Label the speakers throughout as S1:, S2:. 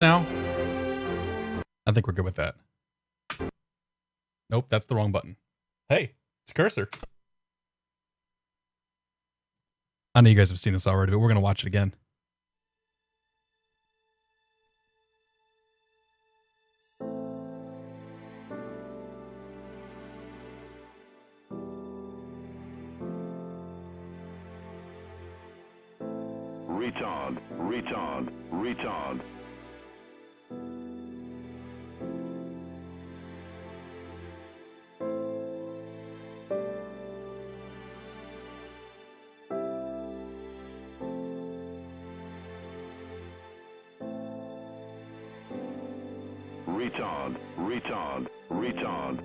S1: now. I think we're good with that. Nope, that's the wrong button. Hey, it's cursor. I know you guys have seen this already, but we're going to watch it again.
S2: Retard, retard, retard. Retard, retard, retard.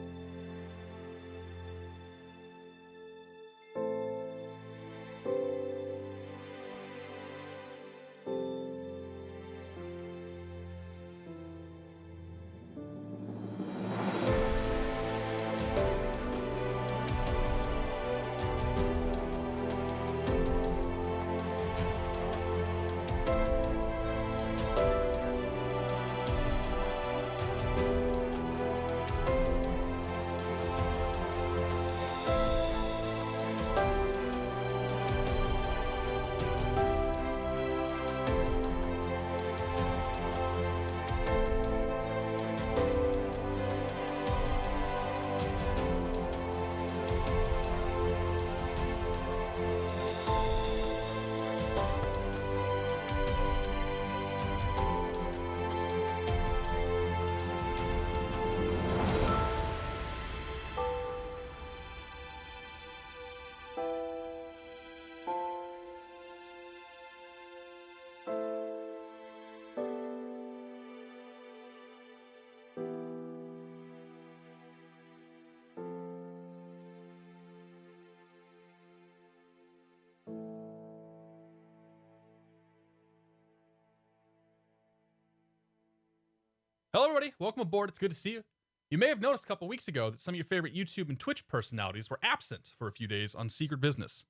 S1: Hello, everybody. Welcome aboard. It's good to see you. You may have noticed a couple weeks ago that some of your favorite YouTube and Twitch personalities were absent for a few days on secret business.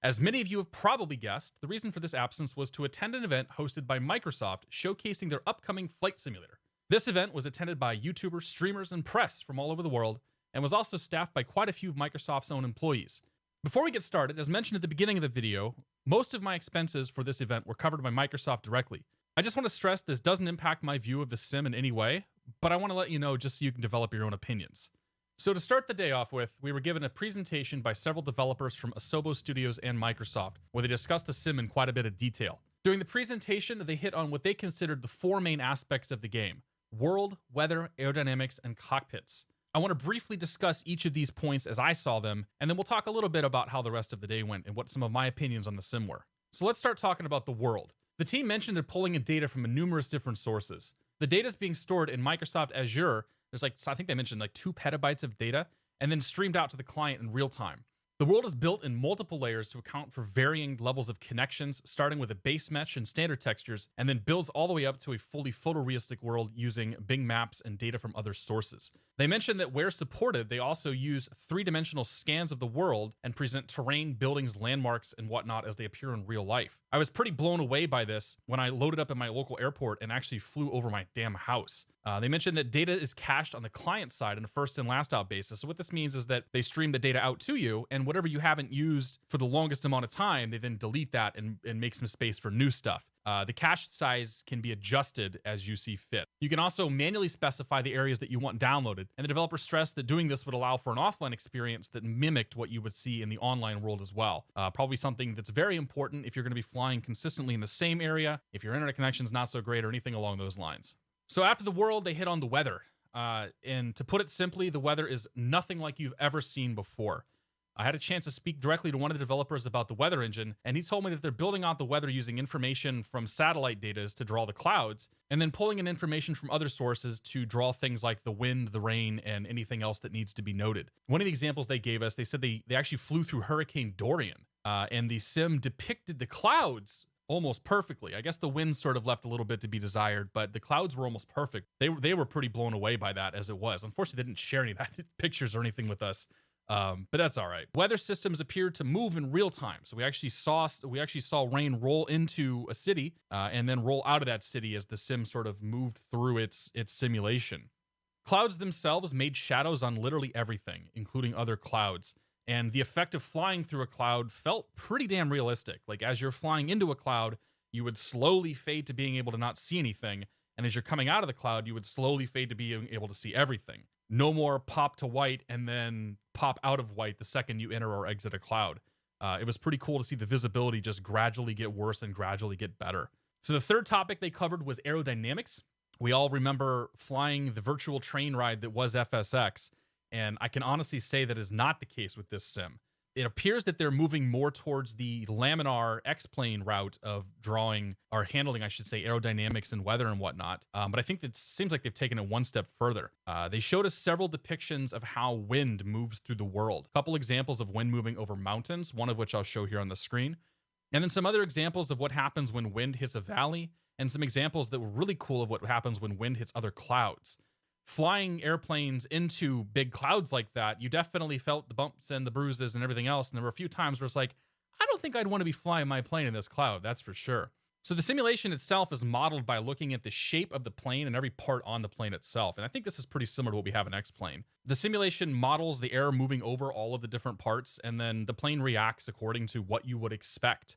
S1: As many of you have probably guessed, the reason for this absence was to attend an event hosted by Microsoft showcasing their upcoming flight simulator. This event was attended by YouTubers, streamers, and press from all over the world, and was also staffed by quite a few of Microsoft's own employees. Before we get started, as mentioned at the beginning of the video, most of my expenses for this event were covered by Microsoft directly. I just want to stress this doesn't impact my view of the sim in any way, but I want to let you know just so you can develop your own opinions. So to start the day off with, we were given a presentation by several developers from Asobo Studios and Microsoft, where they discussed the sim in quite a bit of detail. During the presentation, they hit on what they considered the four main aspects of the game: world, weather, aerodynamics, and cockpits. I want to briefly discuss each of these points as I saw them, and then we'll talk a little bit about how the rest of the day went and what some of my opinions on the sim were. So let's start talking about the world. The team mentioned they're pulling in data from numerous different sources. The data is being stored in Microsoft Azure. There's I think they mentioned 2 petabytes of data, and then streamed out to the client in real time. The world is built in multiple layers to account for varying levels of connections, starting with a base mesh and standard textures, and then builds all the way up to a fully photorealistic world using Bing Maps and data from other sources. They mentioned that where supported, they also use 3-dimensional scans of the world and present terrain, buildings, landmarks, and whatnot as they appear in real life. I was pretty blown away by this when I loaded up at my local airport and actually flew over my damn house. They mentioned that data is cached on the client side on a first and last out basis. So what this means is that they stream the data out to you, and whatever you haven't used for the longest amount of time, they then delete that and make some space for new stuff. The cache size can be adjusted as you see fit. You can also manually specify the areas that you want downloaded, and the developer stressed that doing this would allow for an offline experience that mimicked what you would see in the online world as well. Probably something that's very important if you're going to be flying consistently in the same area, if your internet connection's not so great, or anything along those lines. So after the world, they hit on the weather. And to put it simply, the weather is nothing like you've ever seen before. I had a chance to speak directly to one of the developers about the weather engine, and he told me that they're building out the weather using information from satellite data to draw the clouds, and then pulling in information from other sources to draw things like the wind, the rain, and anything else that needs to be noted. One of the examples they gave us, they said they actually flew through Hurricane Dorian, and the sim depicted the clouds almost perfectly. I guess the wind sort of left a little bit to be desired, but the clouds were almost perfect. They were pretty blown away by that as it was. Unfortunately, they didn't share any of that pictures or anything with us. But that's all right. Weather systems appeared to move in real time, so we actually saw rain roll into a city and then roll out of that city as the sim sort of moved through its simulation. Clouds themselves made shadows on literally everything, including other clouds. And the effect of flying through a cloud felt pretty damn realistic. Like as you're flying into a cloud, you would slowly fade to being able to not see anything. And as you're coming out of the cloud, you would slowly fade to being able to see everything. No more pop to white and then pop out of white the second you enter or exit a cloud. It was pretty cool to see the visibility just gradually get worse and gradually get better. So the third topic they covered was aerodynamics. We all remember flying the virtual train ride that was FSX, and I can honestly say that is not the case with this sim. It appears that they're moving more towards the laminar X-plane route of drawing, or handling, I should say, aerodynamics and weather and whatnot. But I think it seems like they've taken it one step further. They showed us several depictions of how wind moves through the world. A couple examples of wind moving over mountains, one of which I'll show here on the screen. And then some other examples of what happens when wind hits a valley, and some examples that were really cool of what happens when wind hits other clouds. Flying airplanes into big clouds like that, you definitely felt the bumps and the bruises and everything else. And there were a few times where it's like, I don't think I'd want to be flying my plane in this cloud, that's for sure. So the simulation itself is modeled by looking at the shape of the plane and every part on the plane itself. And I think this is pretty similar to what we have in X-Plane. The simulation models the air moving over all of the different parts, and then the plane reacts according to what you would expect.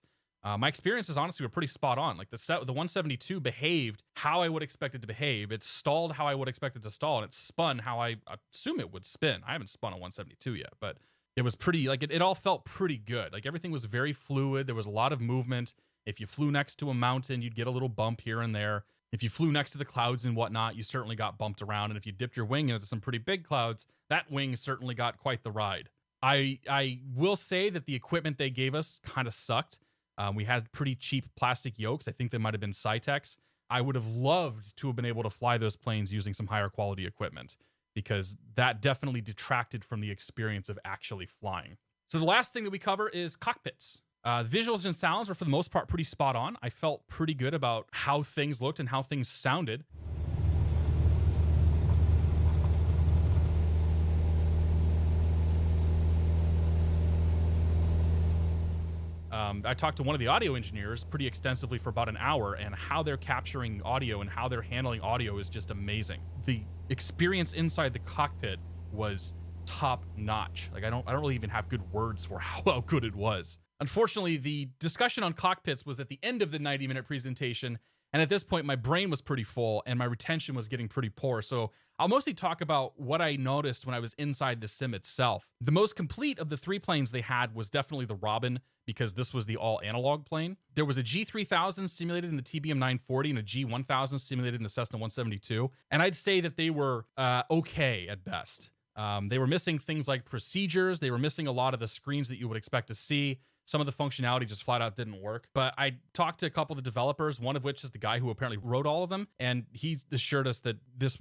S1: My experiences honestly were pretty spot on. Like the 172 behaved how I would expect it to behave. It stalled how I would expect it to stall, and it spun how I assume it would spin. I haven't spun a 172 yet, but it was pretty, like it all felt pretty good. Like everything was very fluid. There was a lot of movement. If you flew next to a mountain, you'd get a little bump here and there. If you flew next to the clouds and whatnot, you certainly got bumped around. And if you dipped your wing into some pretty big clouds, that wing certainly got quite the ride. I will say that the equipment they gave us kind of sucked. We had pretty cheap plastic yokes. I think they might have been Cytex. I would have loved to have been able to fly those planes using some higher quality equipment, because that definitely detracted from the experience of actually flying. So the last thing that we cover is cockpits. Visuals and sounds were for the most part pretty spot on. I felt pretty good about how things looked and how things sounded. I talked to one of the audio engineers pretty extensively for about an hour, and how they're capturing audio and how they're handling audio is just amazing. The experience inside the cockpit was top notch. Like I don't really even have good words for how good it was. Unfortunately, the discussion on cockpits was at the end of the 90-minute presentation, and at this point my brain was pretty full and my retention was getting pretty poor. So I'll mostly talk about what I noticed when I was inside the sim itself. The most complete of the three planes they had was definitely the Robin, because this was the all analog plane. There was a G3000 simulated in the TBM 940 and a G1000 simulated in the Cessna 172. And I'd say that they were okay at best. They were missing things like procedures. They were missing a lot of the screens that you would expect to see. Some of the functionality just flat out didn't work. But I talked to a couple of the developers, one of which is the guy who apparently wrote all of them. And he assured us that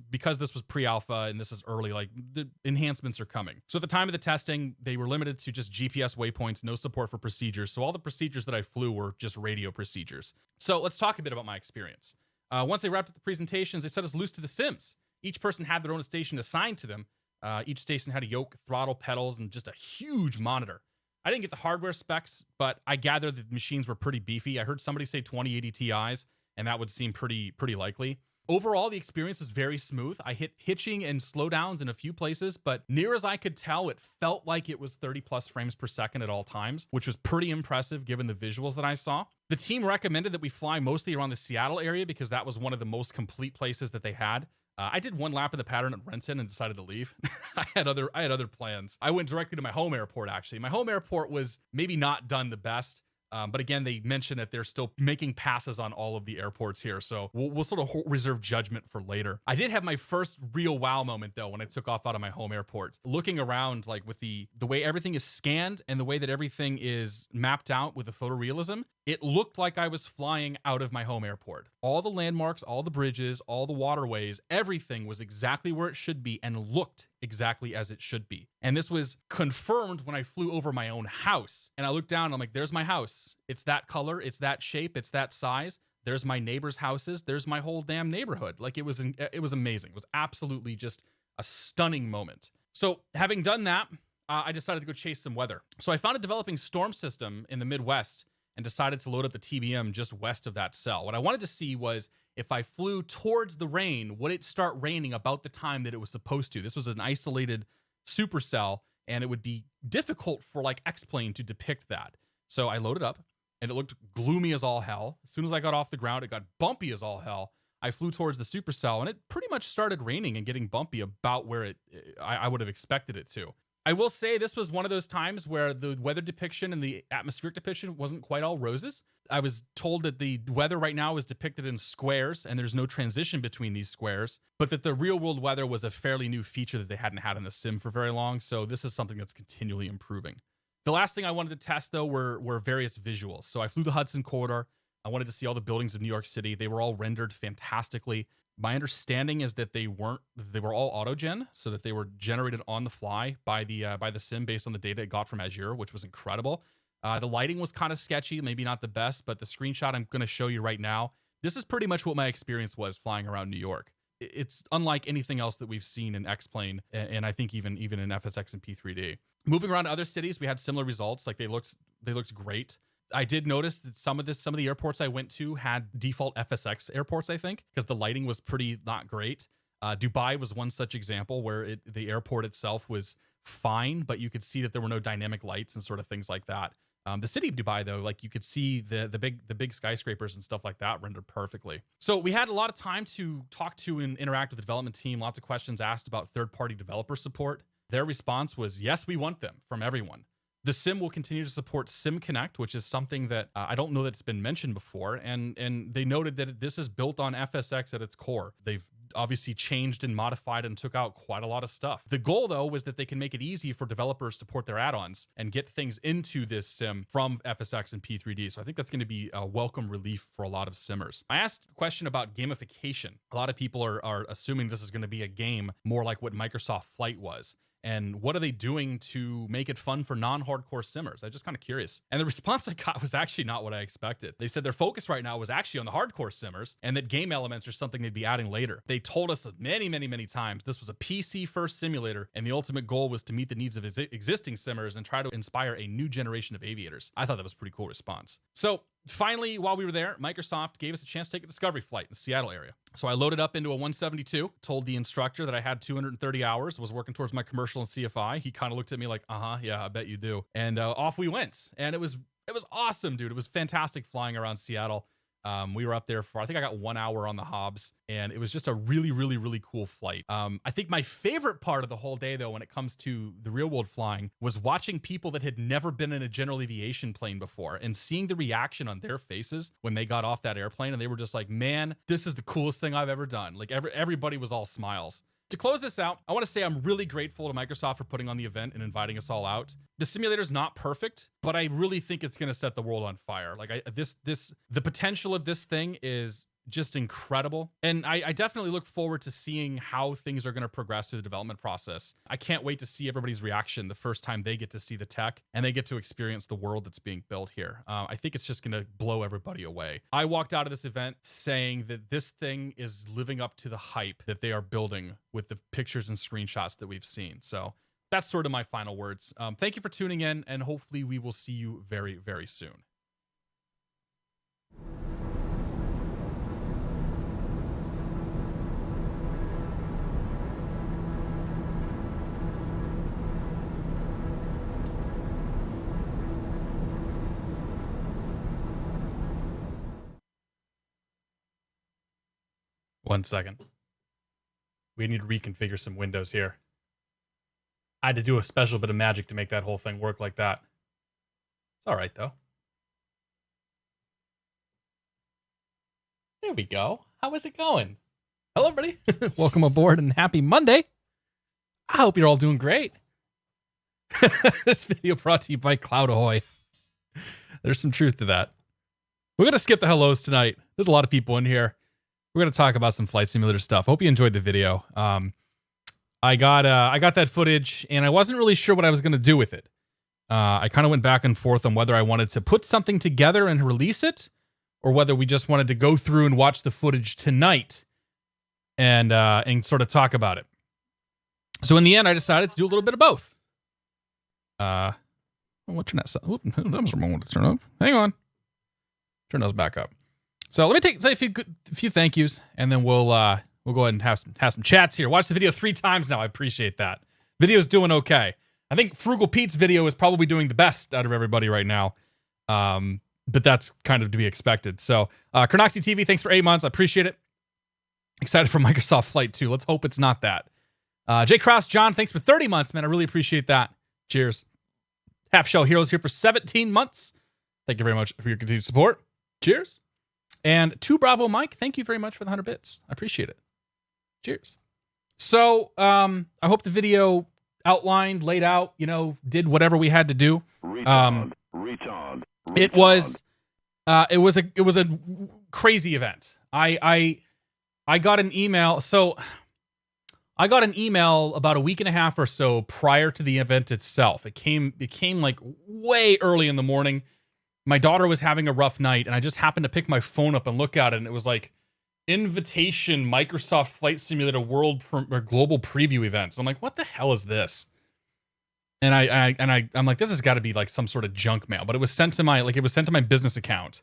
S1: because this was pre-alpha and this is early, like the enhancements are coming. So at the time of the testing, they were limited to just GPS waypoints, no support for procedures. So all the procedures that I flew were just radio procedures. So let's talk a bit about my experience. Once they wrapped up the presentations, they set us loose to the sims. Each person had their own station assigned to them. Each station had a yoke, throttle, pedals, and just a huge monitor. I didn't get the hardware specs, but I gathered that the machines were pretty beefy. I heard somebody say 2080 Ti's, and that would seem pretty likely. Overall, the experience was very smooth. I hit hitching and slowdowns in a few places, but near as I could tell, it felt like it was 30 plus frames per second at all times, which was pretty impressive given the visuals that I saw. The team recommended that we fly mostly around the Seattle area because that was one of the most complete places that they had. I did one lap of the pattern at Renton and decided to leave. I had other plans. I went directly to my home airport, actually. My home airport was maybe not done the best. But again, they mentioned that they're still making passes on all of the airports here. So we'll sort of reserve judgment for later. I did have my first real wow moment, though, when I took off out of my home airport. Looking around, like with the way everything is scanned and the way that everything is mapped out with the photorealism, it looked like I was flying out of my home airport. All the landmarks, all the bridges, all the waterways, everything was exactly where it should be and looked exactly as it should be. And this was confirmed when I flew over my own house. And I looked down and I'm like, there's my house. It's that color, it's that shape, it's that size. There's my neighbors' houses. There's my whole damn neighborhood. Like it was amazing. It was absolutely just a stunning moment. So having done that, I decided to go chase some weather. So I found a developing storm system in the Midwest and decided to load up the TBM just west of that cell. What I wanted to see was if I flew towards the rain, would it start raining about the time that it was supposed to? This was an isolated supercell, and it would be difficult for like X-Plane to depict that. So I loaded up, and it looked gloomy as all hell. As soon as I got off the ground, it got bumpy as all hell. I flew towards the supercell, and it pretty much started raining and getting bumpy about where I would have expected it to. I will say this was one of those times where the weather depiction and the atmospheric depiction wasn't quite all roses. I was told that the weather right now is depicted in squares and there's no transition between these squares, but that the real world weather was a fairly new feature that they hadn't had in the sim for very long. So this is something that's continually improving. The last thing I wanted to test though were various visuals. So I flew the Hudson Corridor. I wanted to see all the buildings of New York City. They were all rendered fantastically. My understanding is that they were all autogen, so that they were generated on the fly by the sim based on the data it got from Azure, which was incredible. The lighting was kind of sketchy, maybe not the best, but the screenshot I'm going to show you right now, this is pretty much what my experience was flying around New York. It's unlike anything else that we've seen in X-Plane, and I think even in FSX and P3D. Moving around to other cities, we had similar results. Like they looked great. I did notice that some of the airports I went to had default FSX airports, I think, because the lighting was pretty not great. Dubai was one such example where the airport itself was fine, but you could see that there were no dynamic lights and sort of things like that. The city of Dubai, though, like you could see the big skyscrapers and stuff like that rendered perfectly. So we had a lot of time to talk to and interact with the development team. Lots of questions asked about third-party developer support. Their response was, yes, we want them from everyone. The sim will continue to support Sim Connect, which is something that I don't know that it's been mentioned before. And they noted that this is built on FSX at its core. They've obviously changed and modified and took out quite a lot of stuff. The goal, though, was that they can make it easy for developers to port their add-ons and get things into this sim from FSX and P3D. So I think that's going to be a welcome relief for a lot of simmers. I asked a question about gamification. A lot of people are assuming this is going to be a game more like what Microsoft Flight was. And what are they doing to make it fun for non-hardcore simmers? I'm just kind of curious. And the response I got was actually not what I expected. They said their focus right now was actually on the hardcore simmers and that game elements are something they'd be adding later. They told us many, many, many times this was a PC-first simulator and the ultimate goal was to meet the needs of existing simmers and try to inspire a new generation of aviators. I thought that was a pretty cool response. So finally, while we were there, Microsoft gave us a chance to take a discovery flight in the Seattle area. So I loaded up into a 172, told the instructor that I had 230 hours, was working towards my commercial in CFI. He kind of looked at me like, yeah, I bet you do. And off we went. And it was awesome, dude. It was fantastic flying around Seattle. We were up there for, I think I got 1 hour on the Hobbs, and it was just a really, really, really cool flight. I think my favorite part of the whole day, though, when it comes to the real world flying, was watching people that had never been in a general aviation plane before and seeing the reaction on their faces when they got off that airplane. And they were just like, man, this is the coolest thing I've ever done. Like everybody was all smiles. To close this out, I want to say I'm really grateful to Microsoft for putting on the event and inviting us all out. The simulator's not perfect, but I really think it's going to set the world on fire. Like the potential of this thing is just incredible. And I definitely look forward to seeing how things are going to progress through the development process. I can't wait to see everybody's reaction the first time they get to see the tech and they get to experience the world that's being built here. I think it's just going to blow everybody away. I walked out of this event saying that this thing is living up to the hype that they are building with the pictures and screenshots that we've seen. So that's sort of my final words. Thank you for tuning in, and hopefully we will see you very, very soon. One second. We need to reconfigure some windows here. I had to do a special bit of magic to make that whole thing work like that. It's all right, though. There we go. How is it going? Hello, everybody. Welcome aboard and happy Monday. I hope you're all doing great. This video brought to you by Cloud Ahoy. There's some truth to that. We're going to skip the hellos tonight. There's a lot of people in here. We're going to talk about some flight simulator stuff. Hope you enjoyed the video. I got that footage, and I wasn't really sure what I was going to do with it. I kind of went back and forth on whether I wanted to put something together and release it, or whether we just wanted to go through and watch the footage tonight and sort of talk about it. So in the end, I decided to do a little bit of both. What's your net? That was the wrong one to turn up. Hang on. Turn those back up. So let me say a few thank yous, and then we'll go ahead and have some chats here. Watch the video 3 times now. I appreciate that. Video's doing okay. I think Frugal Pete's video is probably doing the best out of everybody right now. But that's kind of to be expected. So, Carnoxy TV, thanks for 8 months. I appreciate it. Excited for Microsoft Flight 2. Let's hope it's not that. Jay Cross, John, thanks for 30 months, man. I really appreciate that. Cheers. Half Shell Heroes here for 17 months. Thank you very much for your continued support. Cheers. And 2 Bravo Mike, thank you very much for the 100 bits. I appreciate it. Cheers. So, I hope the video outlined, laid out, did whatever we had to do. It was a crazy event. I got an email. So I got an email about a week and a half or so prior to the event itself. It came like way early in the morning. My daughter was having a rough night, and I just happened to pick my phone up and look at it, and it was like invitation Microsoft Flight Simulator World or Global Preview events. I'm like, what the hell is this? And I'm like, this has got to be like some sort of junk mail, but it was sent to my business account.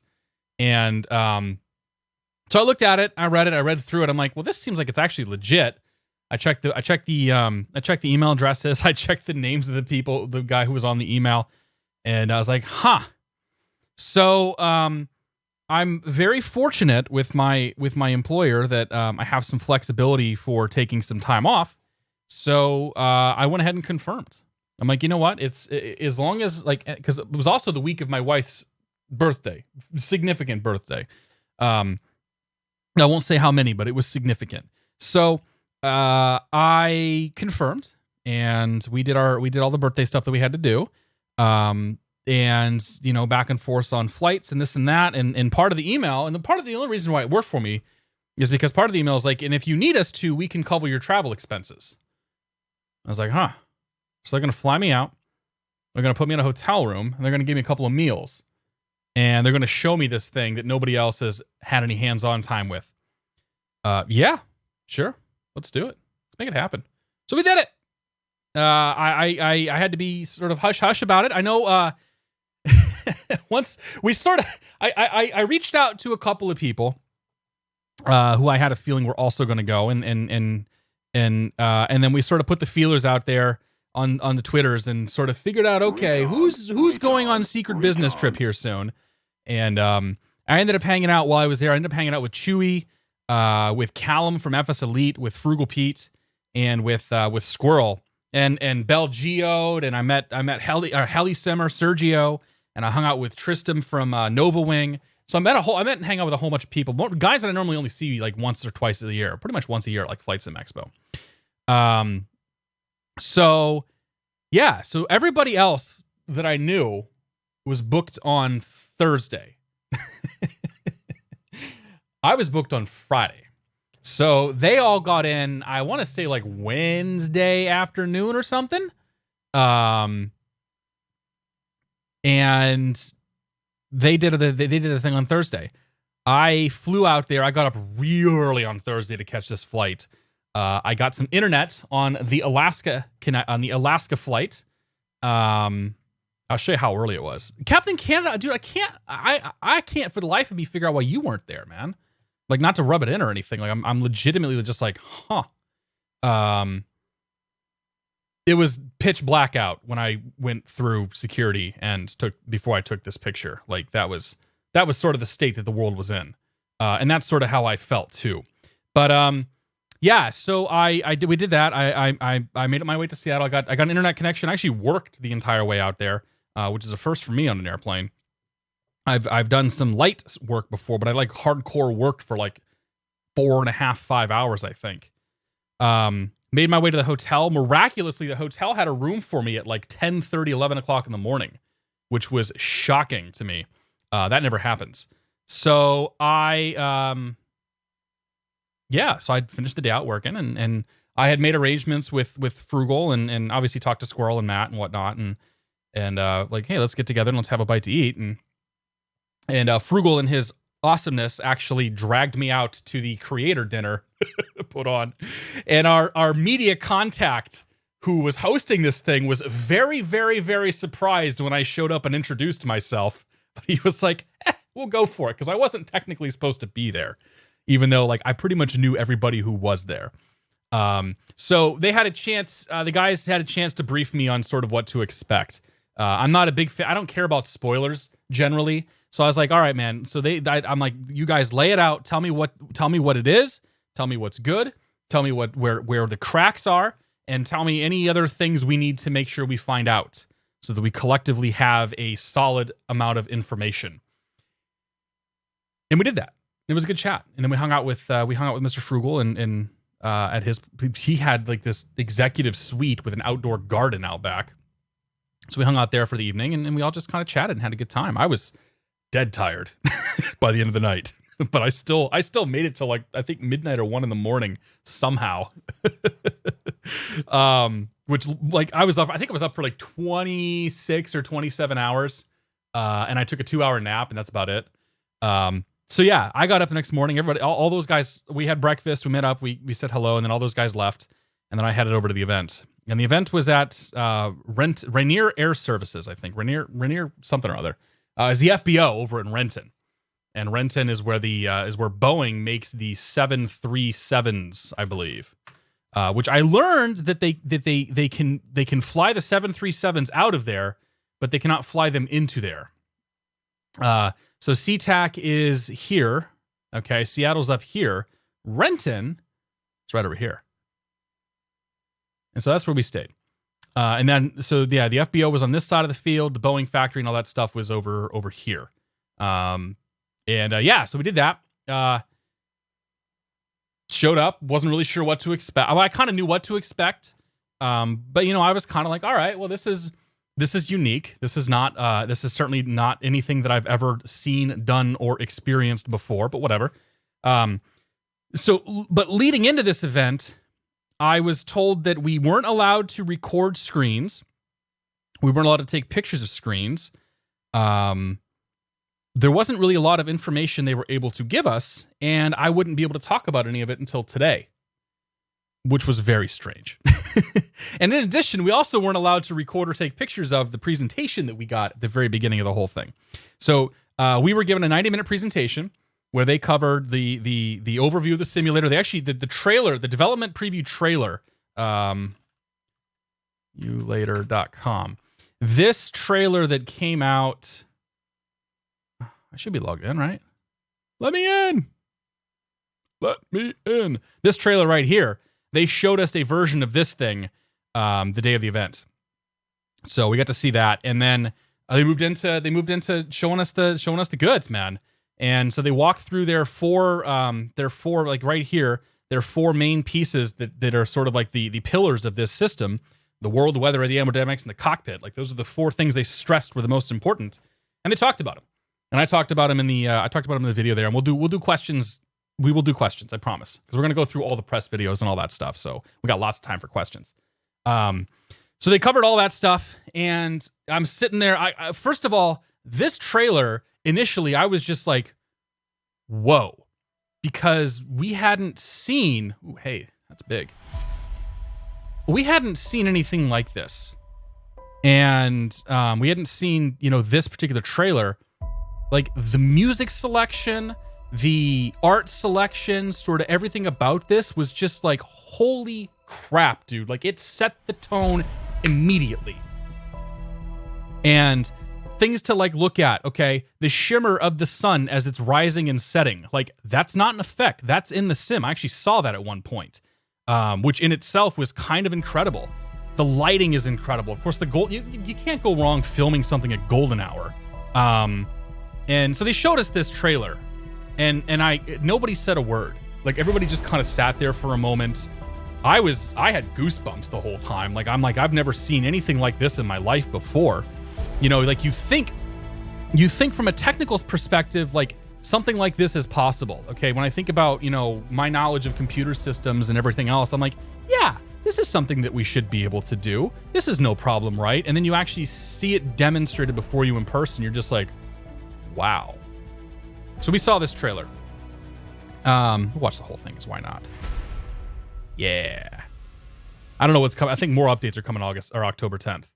S1: And so I looked at it, I read through it. I'm like, well, this seems like it's actually legit. I checked the email addresses, I checked the names of the guy who was on the email, and I was like, huh. So I'm very fortunate with my employer that I have some flexibility for taking some time off. So I went ahead and confirmed. I'm like, you know what? It's as long as because it was also the week of my wife's birthday, significant birthday. I won't say how many, but it was significant. So I confirmed, and we did all the birthday stuff that we had to do. And back and forth on flights and this and that, and part of the email, and the only reason why it worked for me is because part of the email is like, and if you need us to, we can cover your travel expenses. I was like, huh. So they're going to fly me out. They're going to put me in a hotel room, and they're going to give me a couple of meals. And they're going to show me this thing that nobody else has had any hands-on time with. Yeah, sure. Let's do it. Let's make it happen. So we did it. I had to be sort of hush-hush about it. I know once we sort of... I reached out to a couple of people who I had a feeling were also going to go, and then we sort of put the feelers out there on the Twitters and sort of figured out, okay, who's going on secret business trip here soon. And I ended up hanging out while I was there. I ended up hanging out with Chewy, with Callum from FS Elite, with Frugal Pete, and with Squirrel, and Bell Geode, and I met Heli Simmer, Sergio, and I hung out with Tristan from Nova Wing. So I met and hang out with a whole bunch of people, guys that I normally only see like once or twice a year, pretty much once a year at like Flight Sim Expo. So yeah, so everybody else that I knew was booked on Thursday. I was booked on Friday. So they all got in, I want to say like Wednesday afternoon or something. And they did the thing on Thursday. I flew out there. I got up real early on Thursday to catch this flight. I got some internet on the Alaska flight. I'll show you how early it was. Captain Canada, dude, I can't for the life of me figure out why you weren't there, man. Like, not to rub it in or anything. Like, I'm legitimately just like, huh. It was pitch black out when I went through security and before I took this picture. Like, that was sort of the state that the world was in. And that's sort of how I felt too. But yeah, so we did that. I made it my way to Seattle. I got an internet connection. I actually worked the entire way out there, which is a first for me on an airplane. I've done some light work before, but I like hardcore worked for like 4.5, 5 hours, I think. Made my way to the hotel. Miraculously, the hotel had a room for me at like 10:30, 11 o'clock in the morning, which was shocking to me. That never happens. So so I'd finished the day out working, and I had made arrangements with Frugal and obviously talked to Squirrel and Matt and whatnot, and like, hey, let's get together and let's have a bite to eat. And Frugal in his awesomeness actually dragged me out to the creator dinner put on. And our media contact, who was hosting this thing, was very, very, very surprised when I showed up and introduced myself. But he was like, we'll go for it, because I wasn't technically supposed to be there, even though like I pretty much knew everybody who was there. So they had a chance, the guys had a chance to brief me on sort of what to expect. I'm not a big fan. I don't care about spoilers generally. So I was like, all right, man. So I'm like, you guys lay it out. Tell me what it is. Tell me what's good. Tell me where the cracks are, and tell me any other things we need to make sure we find out so that we collectively have a solid amount of information. And we did that. It was a good chat. And then we hung out with Mr. Frugal and he had like this executive suite with an outdoor garden out back. So we hung out there for the evening, and we all just kind of chatted and had a good time. I was dead tired by the end of the night, but I still made it till like, I think midnight or 1 a.m. somehow. Which like I think I was up for like 26 or 27 hours. And I took a 2-hour nap, and that's about it. So yeah, I got up the next morning. Everybody, all those guys, we had breakfast, we met up, we said hello, and then all those guys left, and then I headed over to the event. And the event was at Rainier Air Services, I think. Rainier something or other. Is the FBO over in Renton. And Renton is where where Boeing makes the 737s, I believe. Which I learned that they can fly the 737s out of there, but they cannot fly them into there. So SeaTac is here. Okay, Seattle's up here. Renton is right over here. And so that's where we stayed. And then, so yeah, the FBO was on this side of the field. The Boeing factory and all that stuff was over here. Yeah, so we did that. Showed up, wasn't really sure what to expect. Well, I kind of knew what to expect. But I was kind of like, all right, well, this is unique. This is certainly not anything that I've ever seen, done, or experienced before, but whatever. But leading into this event, I was told that we weren't allowed to record screens. We weren't allowed to take pictures of screens. There wasn't really a lot of information they were able to give us, and I wouldn't be able to talk about any of it until today, which was very strange. And in addition, we also weren't allowed to record or take pictures of the presentation that we got at the very beginning of the whole thing. So we were given a 90-minute presentation where they covered the overview of the simulator. They actually did the trailer, the development preview trailer, ulater.com. This trailer that came out, I should be logged in, right? Let me in. This trailer right here, they showed us a version of this thing the day of the event. So we got to see that, and then they moved into showing us the goods, man. And so they walked through their four like right here, their four main pieces that are sort of like the pillars of this system: the world, the weather, the aerodynamics, and the cockpit. Like those are the four things they stressed were the most important, and they talked about them. And I talked about them in the video there, and we'll do questions. We will do questions, I promise, because we're gonna go through all the press videos and all that stuff. So we got lots of time for questions. So they covered all that stuff, and I'm sitting there. I first of all, this trailer, initially, I was just like, whoa, because we hadn't seen, ooh, hey, that's big. We hadn't seen anything like this. And we hadn't seen, this particular trailer. Like the music selection, the art selection, sort of everything about this was just like, holy crap, dude. Like it set the tone immediately. And things to like look at, okay, the shimmer of the sun as it's rising and setting, like that's not an effect, that's in the sim. I actually saw that at one point, which in itself was kind of incredible. The lighting is incredible. Of course, the gold, you can't go wrong filming something at golden hour. And so they showed us this trailer, and nobody said a word. Like everybody just kind of sat there for a moment. I had goosebumps the whole time. I've never seen anything like this in my life before. Like you think from a technical perspective, like something like this is possible. Okay. When I think about, my knowledge of computer systems and everything else, I'm like, yeah, this is something that we should be able to do. This is no problem, right? And then you actually see it demonstrated before you in person. You're just like, wow. So we saw this trailer. We'll watch the whole thing, because why not? Yeah. I don't know what's coming. I think more updates are coming August or October 10th.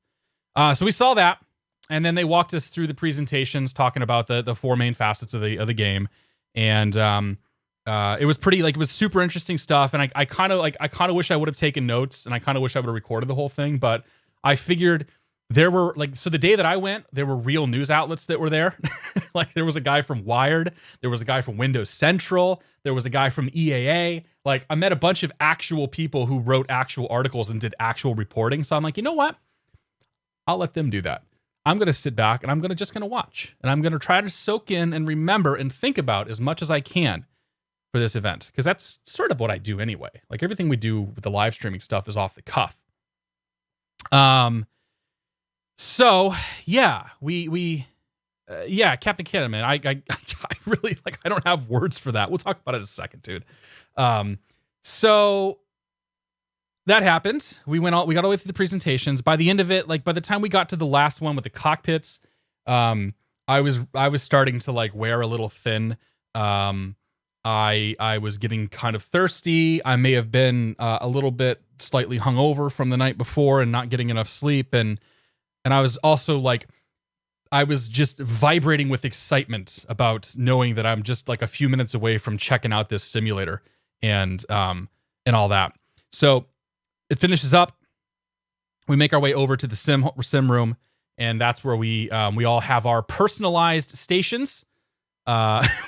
S1: So we saw that, and then they walked us through the presentations, talking about the four main facets of the game, and it was pretty it was super interesting stuff. And I kind of wish I would have taken notes, and I kind of wish I would have recorded the whole thing, but I figured there were so the day that I went, there were real news outlets that were there. Like there was a guy from Wired, there was a guy from Windows Central, there was a guy from EAA. Like I met a bunch of actual people who wrote actual articles and did actual reporting. So I'm like, you know what? I'll let them do that. I'm going to sit back and I'm just going to watch, and I'm going to try to soak in and remember and think about as much as I can for this event, because that's sort of what I do anyway. Like everything we do with the live streaming stuff is off the cuff. So yeah, yeah, Captain Canada, man. I really I don't have words for that. We'll talk about it in a second, dude. So that happened. We got all the way through the presentations. By the end of it, by the time we got to the last one with the cockpits, I was starting to wear a little thin. I was getting kind of thirsty. I may have been a little bit slightly hungover from the night before and not getting enough sleep, and I was also I was just vibrating with excitement about knowing that I'm just a few minutes away from checking out this simulator and all that. So it finishes up. We make our way over to the sim room, and that's where we all have our personalized stations,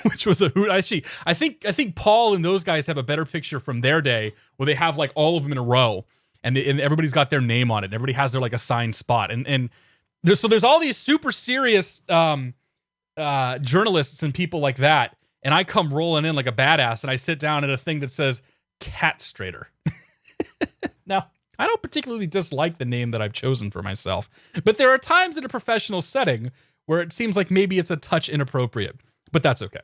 S1: which was a hoot. Actually, I think Paul and those guys have a better picture from their day where they have all of them in a row, and everybody's got their name on it. And everybody has their assigned spot, and there's all these super serious journalists and people like that, and I come rolling in like a badass, and I sit down at a thing that says catstrator. Now, I don't particularly dislike the name that I've chosen for myself, but there are times in a professional setting where it seems like maybe it's a touch inappropriate, but that's okay.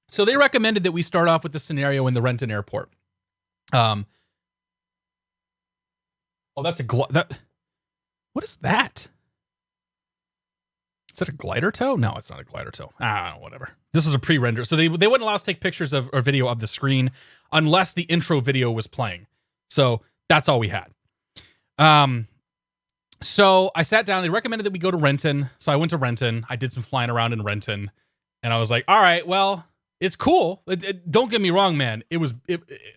S1: So they recommended that we start off with the scenario in the Renton airport. Oh, that's what is that? Is that a glider tow? No, it's not a glider tow. Whatever. This was a pre-render. So they wouldn't allow us to take pictures of or video of the screen unless the intro video was playing. So that's all we had. So I sat down. They recommended that we go to Renton. So I went to Renton. I did some flying around in Renton. And I was like, all right, well, it's cool. Don't get me wrong, man.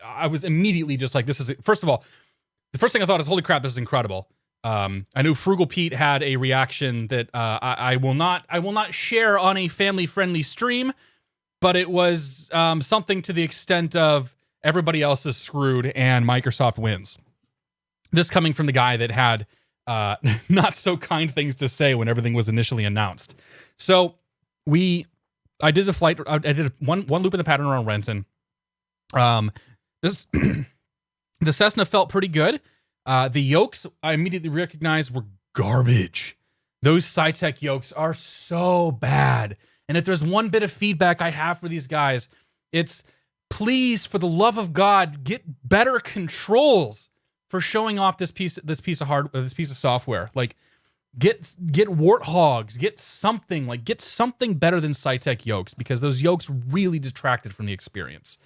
S1: I was immediately just like, this is, first of all, the first thing I thought is, holy crap, this is incredible. I knew Frugal Pete had a reaction that I will not share on a family-friendly stream, but it was something to the extent of everybody else is screwed and Microsoft wins. This coming from the guy that had not so kind things to say when everything was initially announced. So I did the flight. I did one loop in the pattern around Renton. The Cessna felt pretty good. The yokes I immediately recognized were garbage. Those SciTech yokes are so bad. And if there's one bit of feedback I have for these guys, it's please, for the love of God, get better controls for showing off this piece of software. Get warthogs, get something better than SciTech yokes, because those yokes really detracted from the experience.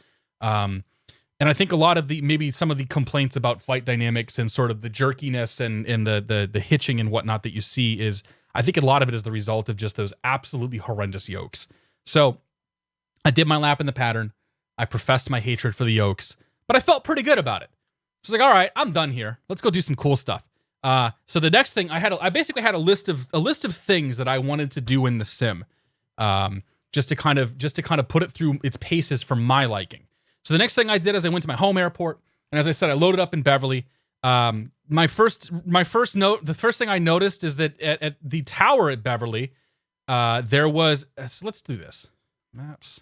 S1: And I think a lot of maybe some of the complaints about flight dynamics and sort of the jerkiness and the hitching and whatnot that you see is, I think a lot of it is the result of just those absolutely horrendous yokes. So I did my lap in the pattern. I professed my hatred for the yokes, but I felt pretty good about it. So I was like, all right, I'm done here. Let's go do some cool stuff. So the next thing I basically had a list of things that I wanted to do in the sim, just to kind of put it through its paces for my liking. So the next thing I did is I went to my home airport, and as I said, I loaded up in Beverly. The first thing I noticed is that at the tower at Beverly, there was. So let's do this. Maps.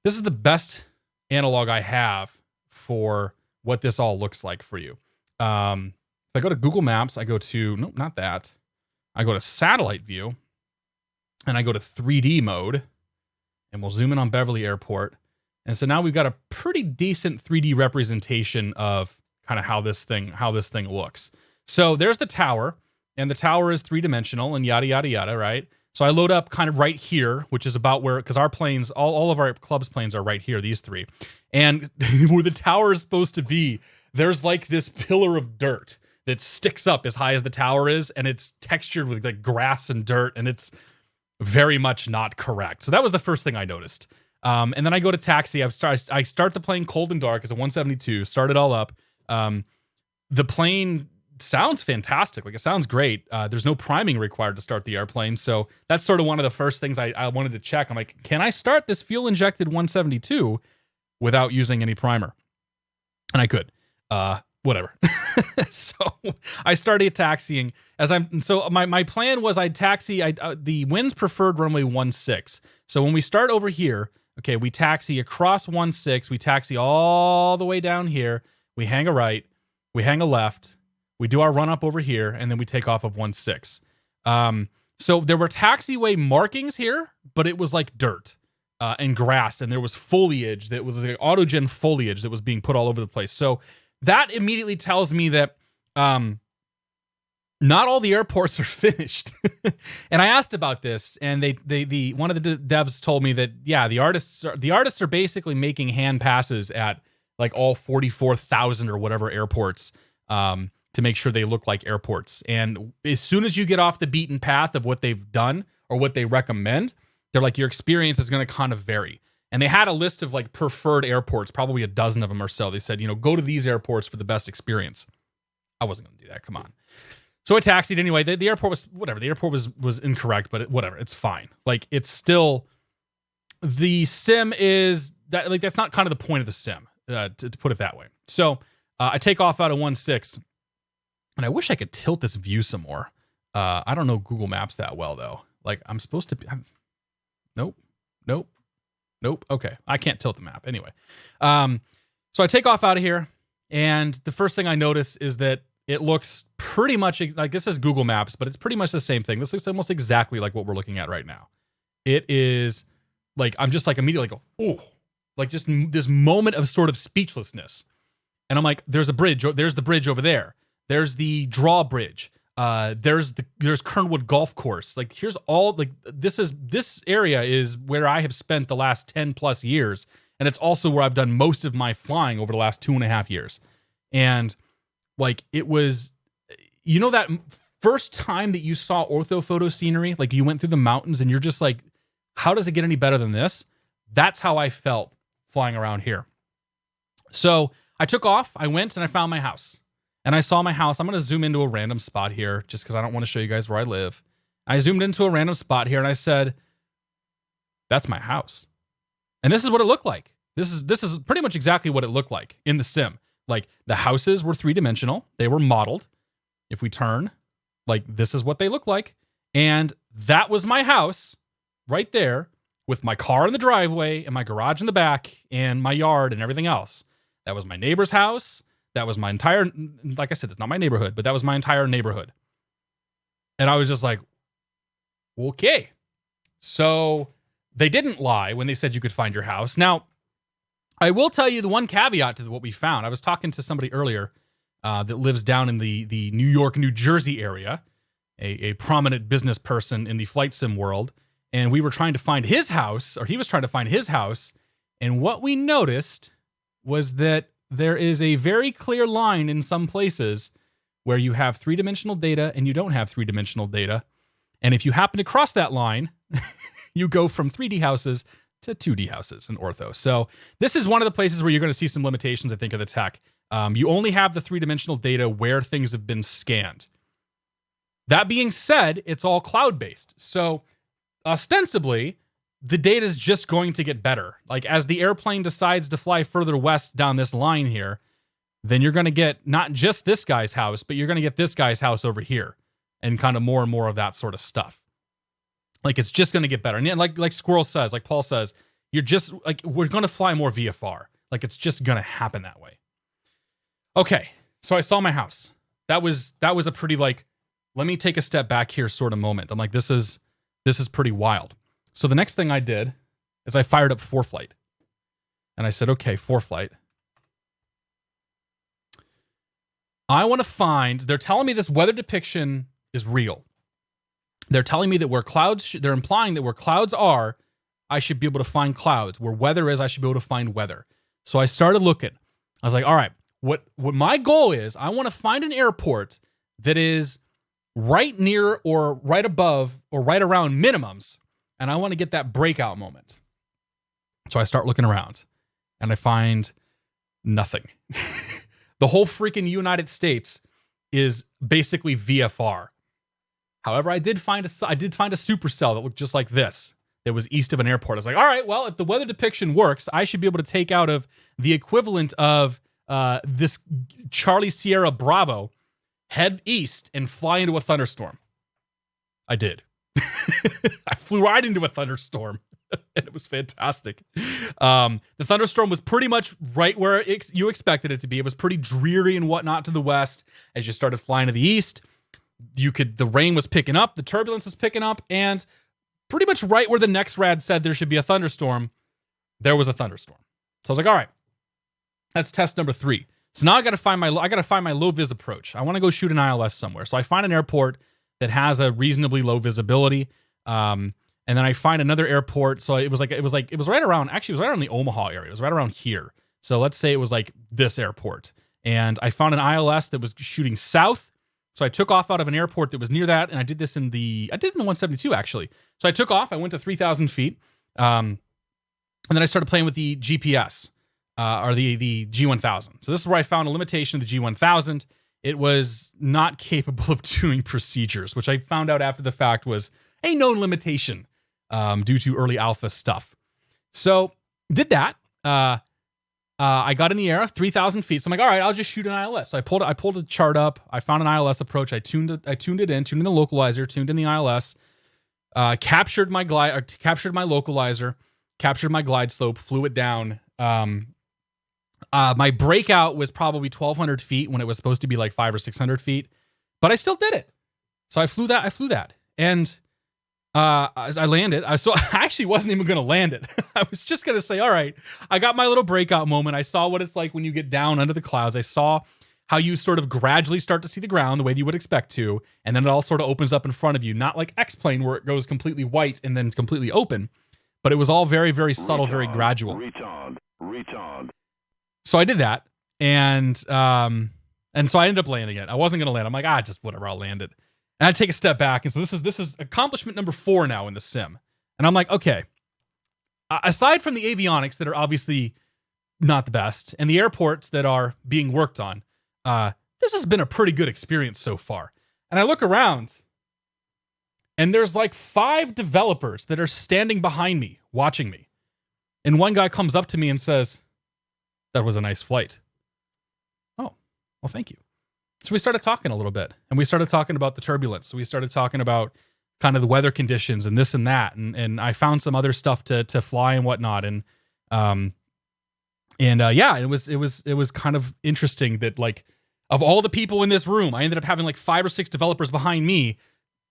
S1: This is the best analog I have for what this all looks like for you. If I go to Google Maps, I go to nope, not that. I go to satellite view, and I go to 3D mode, and we'll zoom in on Beverly Airport. And so now we've got a pretty decent 3D representation of kind of how this thing looks. So there's the tower, and the tower is three-dimensional and yada, yada, yada, right? So I load up kind of right here, which is about where, because our planes, all of our club's planes are right here, these three. And where the tower is supposed to be, there's like this pillar of dirt that sticks up as high as the tower is, and it's textured with like grass and dirt, and it's very much not correct. So that was the first thing I noticed. And then I go to taxi. I start the plane cold and dark. It's a 172. Start it all up. The plane sounds fantastic. Like, it sounds great. There's no priming required to start the airplane. So that's sort of one of the first things I wanted to check. I'm like, can I start this fuel-injected 172 without using any primer? And I could. Whatever. So I started taxiing. My plan was I'd taxi. The wind's preferred runway 16. So when we start over here, okay, we taxi across 16. We taxi all the way down here. We hang a right. We hang a left. We do our run up over here, and then we take off of 16. So there were taxiway markings here, but it was like dirt and grass, and there was foliage that was like autogen foliage that was being put all over the place. So that immediately tells me that not all the airports are finished. And I asked about this, and one of the devs told me that, yeah, the artists are basically making hand passes at like all 44,000 or whatever airports to make sure they look like airports. And as soon as you get off the beaten path of what they've done or what they recommend, they're like, your experience is going to kind of vary. And they had a list of like preferred airports, probably a dozen of them or so. They said, go to these airports for the best experience. I wasn't going to do that. Come on. So I taxied anyway. The airport was whatever. The airport was incorrect, but whatever. It's fine. Like, it's still, the sim is that, like, that's not kind of the point of the sim, to put it that way. So I take off out of 16, and I wish I could tilt this view some more. I don't know Google Maps that well though. Like, I'm supposed to be. Nope. Okay. I can't tilt the map. Anyway. So I take off out of here, and the first thing I notice is that it looks pretty much like, this is Google Maps, but it's pretty much the same thing. This looks almost exactly like what we're looking at right now. It is like, I'm just like immediately go, oh, like just this moment of sort of speechlessness. And I'm like, there's a bridge. There's the bridge over there. There's the drawbridge. There's Kernwood Golf Course. Like, here's all, like, this area is where I have spent the last 10 plus years. And it's also where I've done most of my flying over the last 2.5 years. And like, it was, that first time that you saw ortho photo scenery, like you went through the mountains and you're just like, how does it get any better than this? That's how I felt flying around here. So I took off, I went and I found my house. And I saw my house. I'm going to zoom into a random spot here just because I don't want to show you guys where I live. I zoomed into a random spot here and I said, that's my house. And this is what it looked like. This is pretty much exactly what it looked like in the sim. Like, the houses were 3-dimensional. They were modeled. If we turn, like, this is what they look like. And that was my house right there with my car in the driveway and my garage in the back and my yard and everything else. That was my neighbor's house. That was my entire, like I said, it's not my neighborhood, but that was my entire neighborhood. And I was just like, okay. So they didn't lie when they said you could find your house. Now, I will tell you the one caveat to what we found. I was talking to somebody earlier that lives down in the New York, New Jersey area, a prominent business person in the flight sim world. And we were trying to find his house, or he was trying to find his house. And what we noticed was that there is a very clear line in some places where you have 3-dimensional data and you don't have 3-dimensional data. And if you happen to cross that line, you go from 3D houses to 2D houses in ortho. So this is one of the places where you're going to see some limitations, I think, of the tech. You only have the 3-dimensional data where things have been scanned. That being said, it's all cloud-based. So ostensibly, the data is just going to get better. Like, as the airplane decides to fly further west down this line here, then you're going to get not just this guy's house, but you're going to get this guy's house over here and kind of more and more of that sort of stuff. Like, it's just going to get better. And like Squirrel says, like Paul says, you're just like, we're going to fly more VFR. Like, it's just going to happen that way. Okay. So I saw my house. That was a pretty, like, let me take a step back here sort of moment. I'm like, this is pretty wild. So the next thing I did is I fired up ForeFlight. And I said, okay, ForeFlight. I want to find, they're telling me this weather depiction is real. they're telling me that where clouds, they're implying that where clouds are, I should be able to find clouds. Where weather is, I should be able to find weather. So I started looking. I was like, all right, what my goal is, I want to find an airport that is right near or right above or right around minimums, and I want to get that breakout moment. So I start looking around, and I find nothing. The whole freaking United States is basically VFR. However, I did find a supercell that looked just like this. That was east of an airport. I was like, all right, well, if the weather depiction works, I should be able to take out of the equivalent of this Charlie Sierra Bravo, head east and fly into a thunderstorm. I did. I flew right into a thunderstorm, and it was fantastic. The thunderstorm was pretty much right where you expected it to be. It was pretty dreary and whatnot to the west. As you started flying to the east, the rain was picking up, the turbulence was picking up, and pretty much right where the next rad said there should be a thunderstorm, there was a thunderstorm. So I was like, all right, that's test number 3. So now I got to find my low vis approach. I want to go shoot an ILS somewhere. So I find an airport that has a reasonably low visibility. And then I find another airport. So it was right around the Omaha area. It was right around here. So let's say it was like this airport. And I found an ILS that was shooting south. So I took off out of an airport that was near that, and I did it in the 172 actually. So I took off, I went to 3,000 feet, and then I started playing with the GPS, or the G1000. So this is where I found a limitation of the G1000. It was not capable of doing procedures, which I found out after the fact was a known limitation due to early alpha stuff. So did that. I got in the air, 3,000 feet. So I'm like, all right, I'll just shoot an ILS. So I pulled a chart up. I found an ILS approach. I tuned in the localizer, tuned in the ILS, captured my localizer, captured my glide slope, flew it down. My breakout was probably 1,200 feet when it was supposed to be like 500 or 600 feet, but I still did it. So I flew that. And I landed. So I actually wasn't even going to land it. I was just going to say, all right, I got my little breakout moment. I saw what it's like when you get down under the clouds. I saw how you sort of gradually start to see the ground the way that you would expect to. And then it all sort of opens up in front of you. Not like X-Plane where it goes completely white and then completely open. But it was all very, very subtle, very gradual.
S2: Retard.
S1: So I did that. And so I ended up landing it. I wasn't going to land. I'm like, just whatever, I'll land it. And I take a step back, and so this is accomplishment number 4 now in the sim. And I'm like, okay, aside from the avionics that are obviously not the best, and the airports that are being worked on, this has been a pretty good experience so far. And I look around, and there's like 5 developers that are standing behind me, watching me. And one guy comes up to me and says, "That was a nice flight." Oh, well, thank you. So we started talking a little bit, and we started talking about the turbulence. So we started talking about kind of the weather conditions and this and that. And I found some other stuff to fly and whatnot. And yeah, it was kind of interesting that, like, of all the people in this room, I ended up having like 5 or 6 developers behind me,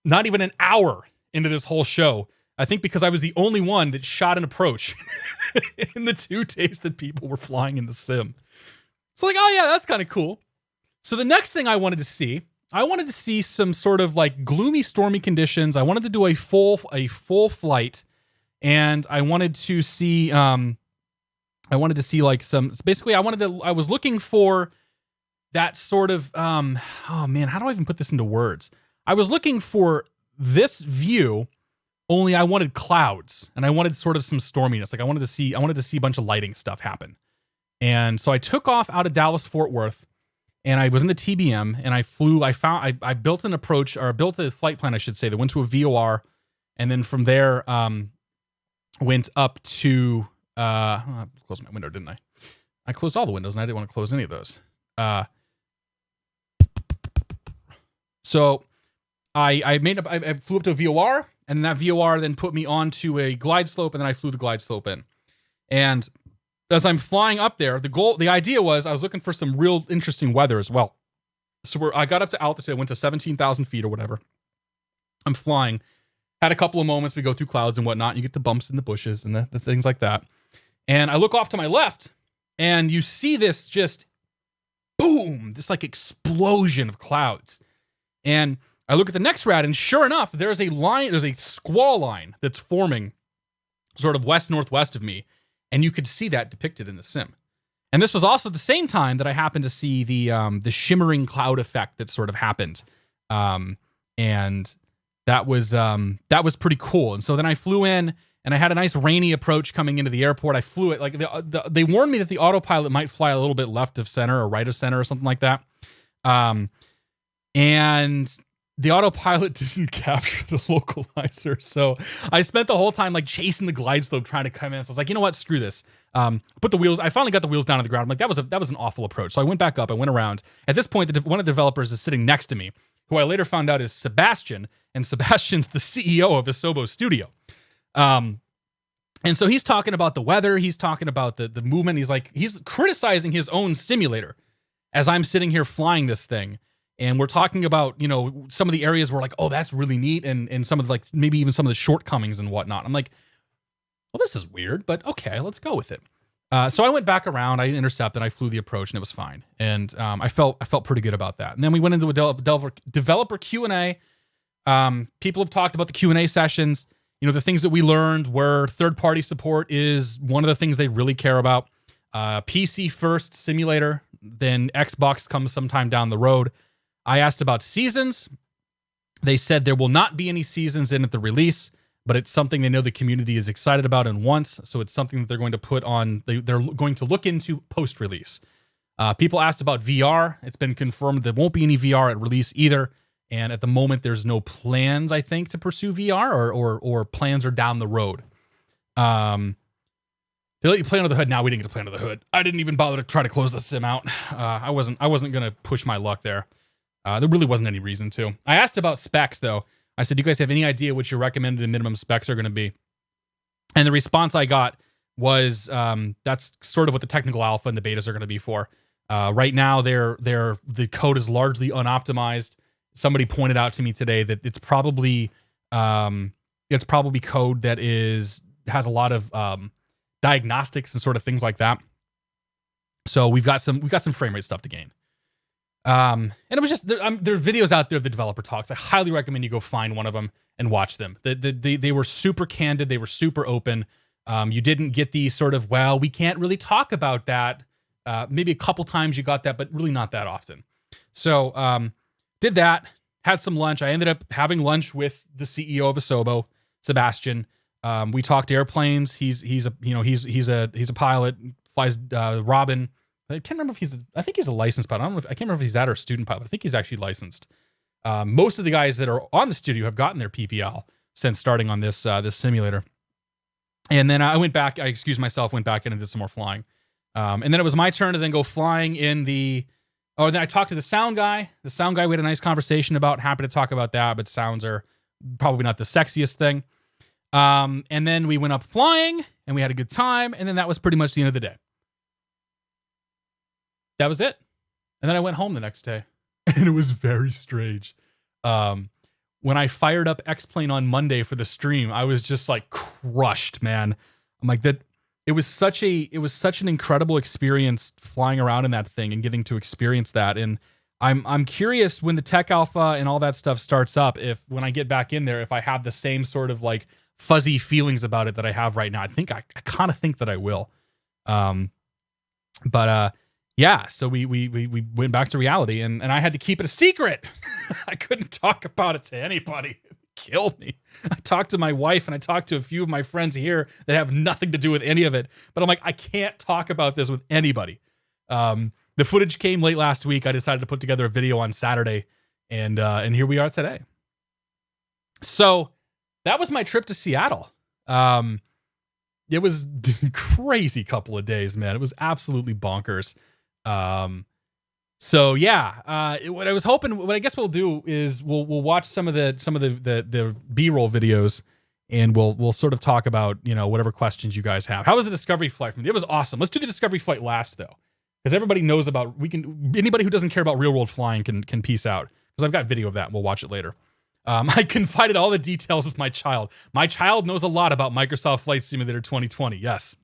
S1: not even an hour into this whole show. I think because I was the only one that shot an approach in the 2 days that people were flying in the sim. It's like, oh yeah, that's kind of cool. So the next thing I wanted to see some sort of like gloomy, stormy conditions. I wanted to do a full flight, and I wanted to see like some. Basically, I was looking for that sort of oh man, how do I even put this into words? I was looking for this view, only I wanted clouds, and I wanted sort of some storminess. Like I wanted to see a bunch of lighting stuff happen. And so I took off out of Dallas Fort Worth. And I was in the TBM, and I flew. I built an approach, or built a flight plan, I should say, that went to a VOR, and then from there went up to. I closed my window, didn't I? I closed all the windows, and I didn't want to close any of those. So I flew up to a VOR, and that VOR then put me onto a glide slope, and then I flew the glide slope in, and as I'm flying up there, the idea was I was looking for some real interesting weather as well. So I got up to altitude, I went to 17,000 feet or whatever. I'm flying, had a couple of moments. We go through clouds and whatnot. You get to bumps in the bushes and the things like that. And I look off to my left, and you see this just boom, this like explosion of clouds. And I look at the next rad, and sure enough, there's a squall line that's forming sort of west-northwest of me, and you could see that depicted in the sim. And this was also the same time that I happened to see the shimmering cloud effect that sort of happened, and that was pretty cool. And so then I flew in, and I had a nice rainy approach coming into the airport. I flew it like they warned me that the autopilot might fly a little bit left of center or right of center or something like that, and the autopilot didn't capture the localizer. So I spent the whole time like chasing the glide slope trying to come in. So I was like, you know what? Screw this. Put the wheels. I finally got the wheels down to the ground. I'm like, that was an awful approach. So I went back up. I went around. At this point, one of the developers is sitting next to me, who I later found out is Sebastian. And Sebastian's the CEO of Asobo Studio. And so he's talking about the weather. He's talking about the movement. He's criticizing his own simulator as I'm sitting here flying this thing. And we're talking about, some of the areas where like, oh, that's really neat. And some of like, maybe even some of the shortcomings and whatnot. I'm like, well, this is weird, but okay, let's go with it. So I went back around, I intercepted, I flew the approach, and it was fine. And I felt pretty good about that. And then we went into a developer Q&A. People have talked about the Q&A sessions. The things that we learned were third-party support is one of the things they really care about. PC first simulator, then Xbox comes sometime down the road. I asked about seasons. They said there will not be any seasons in at the release, but it's something they know the community is excited about and wants, so it's something that they're going to put on, they're going to look into post-release. People asked about VR. It's been confirmed there won't be any VR at release either, and at the moment there's no plans, I think, to pursue VR, or plans are down the road. They let you play under the hood. Now we didn't get to play under the hood. I didn't even bother to try to close the sim out. I wasn't going to push my luck there. There really wasn't any reason to. I asked about specs, though. I said, do you guys have any idea what your recommended and minimum specs are going to be? And the response I got was, that's sort of what the technical alpha and the betas are going to be for. Right now, the code is largely unoptimized. Somebody pointed out to me today that it's probably code that has a lot of diagnostics and sort of things like that. So we've got some frame rate stuff to gain. And it was just, there are videos out there of the developer talks. I highly recommend you go find one of them and watch them. They were super candid. They were super open. You didn't get the sort of, well, we can't really talk about that. Maybe a couple times you got that, but really not that often. So, did that, had some lunch. I ended up having lunch with the CEO of Asobo, Sebastian. We talked airplanes. He's a pilot, flies Robin. I can't remember if I think he's a licensed pilot. I can't remember if he's that or a student pilot. I think he's actually licensed. Most of the guys that are on the studio have gotten their PPL since starting on this simulator. And then I excused myself, went back in and did some more flying. And then it was my turn to then go flying in then I talked to the sound guy. The sound guy, we had a nice conversation about, happy to talk about that, but sounds are probably not the sexiest thing. And then we went up flying and we had a good time. And then that was pretty much the end of the day. That was it. And then I went home the next day and it was very strange. When I fired up X-Plane on Monday for the stream, I was just like crushed, man. I'm like, that it was such an incredible experience flying around in that thing and getting to experience that. And I'm curious when the tech alpha and all that stuff starts up, if when I get back in there, if I have the same sort of like fuzzy feelings about it that I have right now. I kind of think that I will. Yeah, so we went back to reality, and I had to keep it a secret. I couldn't talk about it to anybody. It killed me. I talked to my wife, and I talked to a few of my friends here that have nothing to do with any of it. But I'm like, I can't talk about this with anybody. The footage came late last week. I decided to put together a video on Saturday, and here we are today. So that was my trip to Seattle. It was a crazy couple of days, man. It was absolutely bonkers. So yeah, what I was hoping, what I guess we'll do is we'll watch some of the B-roll videos, and we'll sort of talk about, whatever questions you guys have. How was the Discovery flight? It was awesome. Let's do the Discovery flight last though, because everybody knows about, anybody who doesn't care about real world flying can peace out, because I've got video of that and we'll watch it later. I confided all the details with my child. My child knows a lot about Microsoft Flight Simulator 2020. Yes.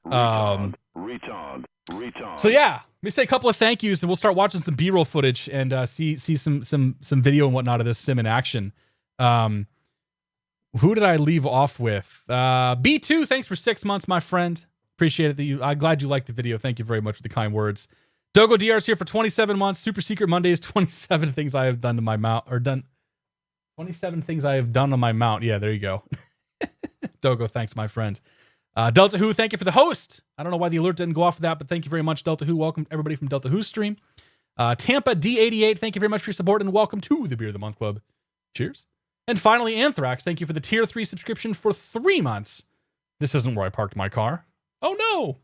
S2: Retard. Recon.
S1: So yeah, let me say a couple of thank yous, and we'll start watching some B-roll footage and see some video and whatnot of this sim in action. Who did I leave off with? B2, thanks for 6 months, my friend. Appreciate it. I'm glad you liked the video. Thank you very much for the kind words. Dogo DR's here for 27 months. Super Secret Mondays, 27 things I have done to my mount, or done 27 things I have done on my mount. Yeah, there you go. Dogo, thanks, my friend. Delta Who, thank you for the host. I don't know why the alert didn't go off for that, but thank you very much, Delta Who. Welcome everybody from Delta Who's stream. Tampa D88, thank you very much for your support and welcome to the Beer of the Month Club. Cheers. And finally, Anthrax, thank you for the tier 3 subscription for 3 months. This isn't where I parked my car. Oh no.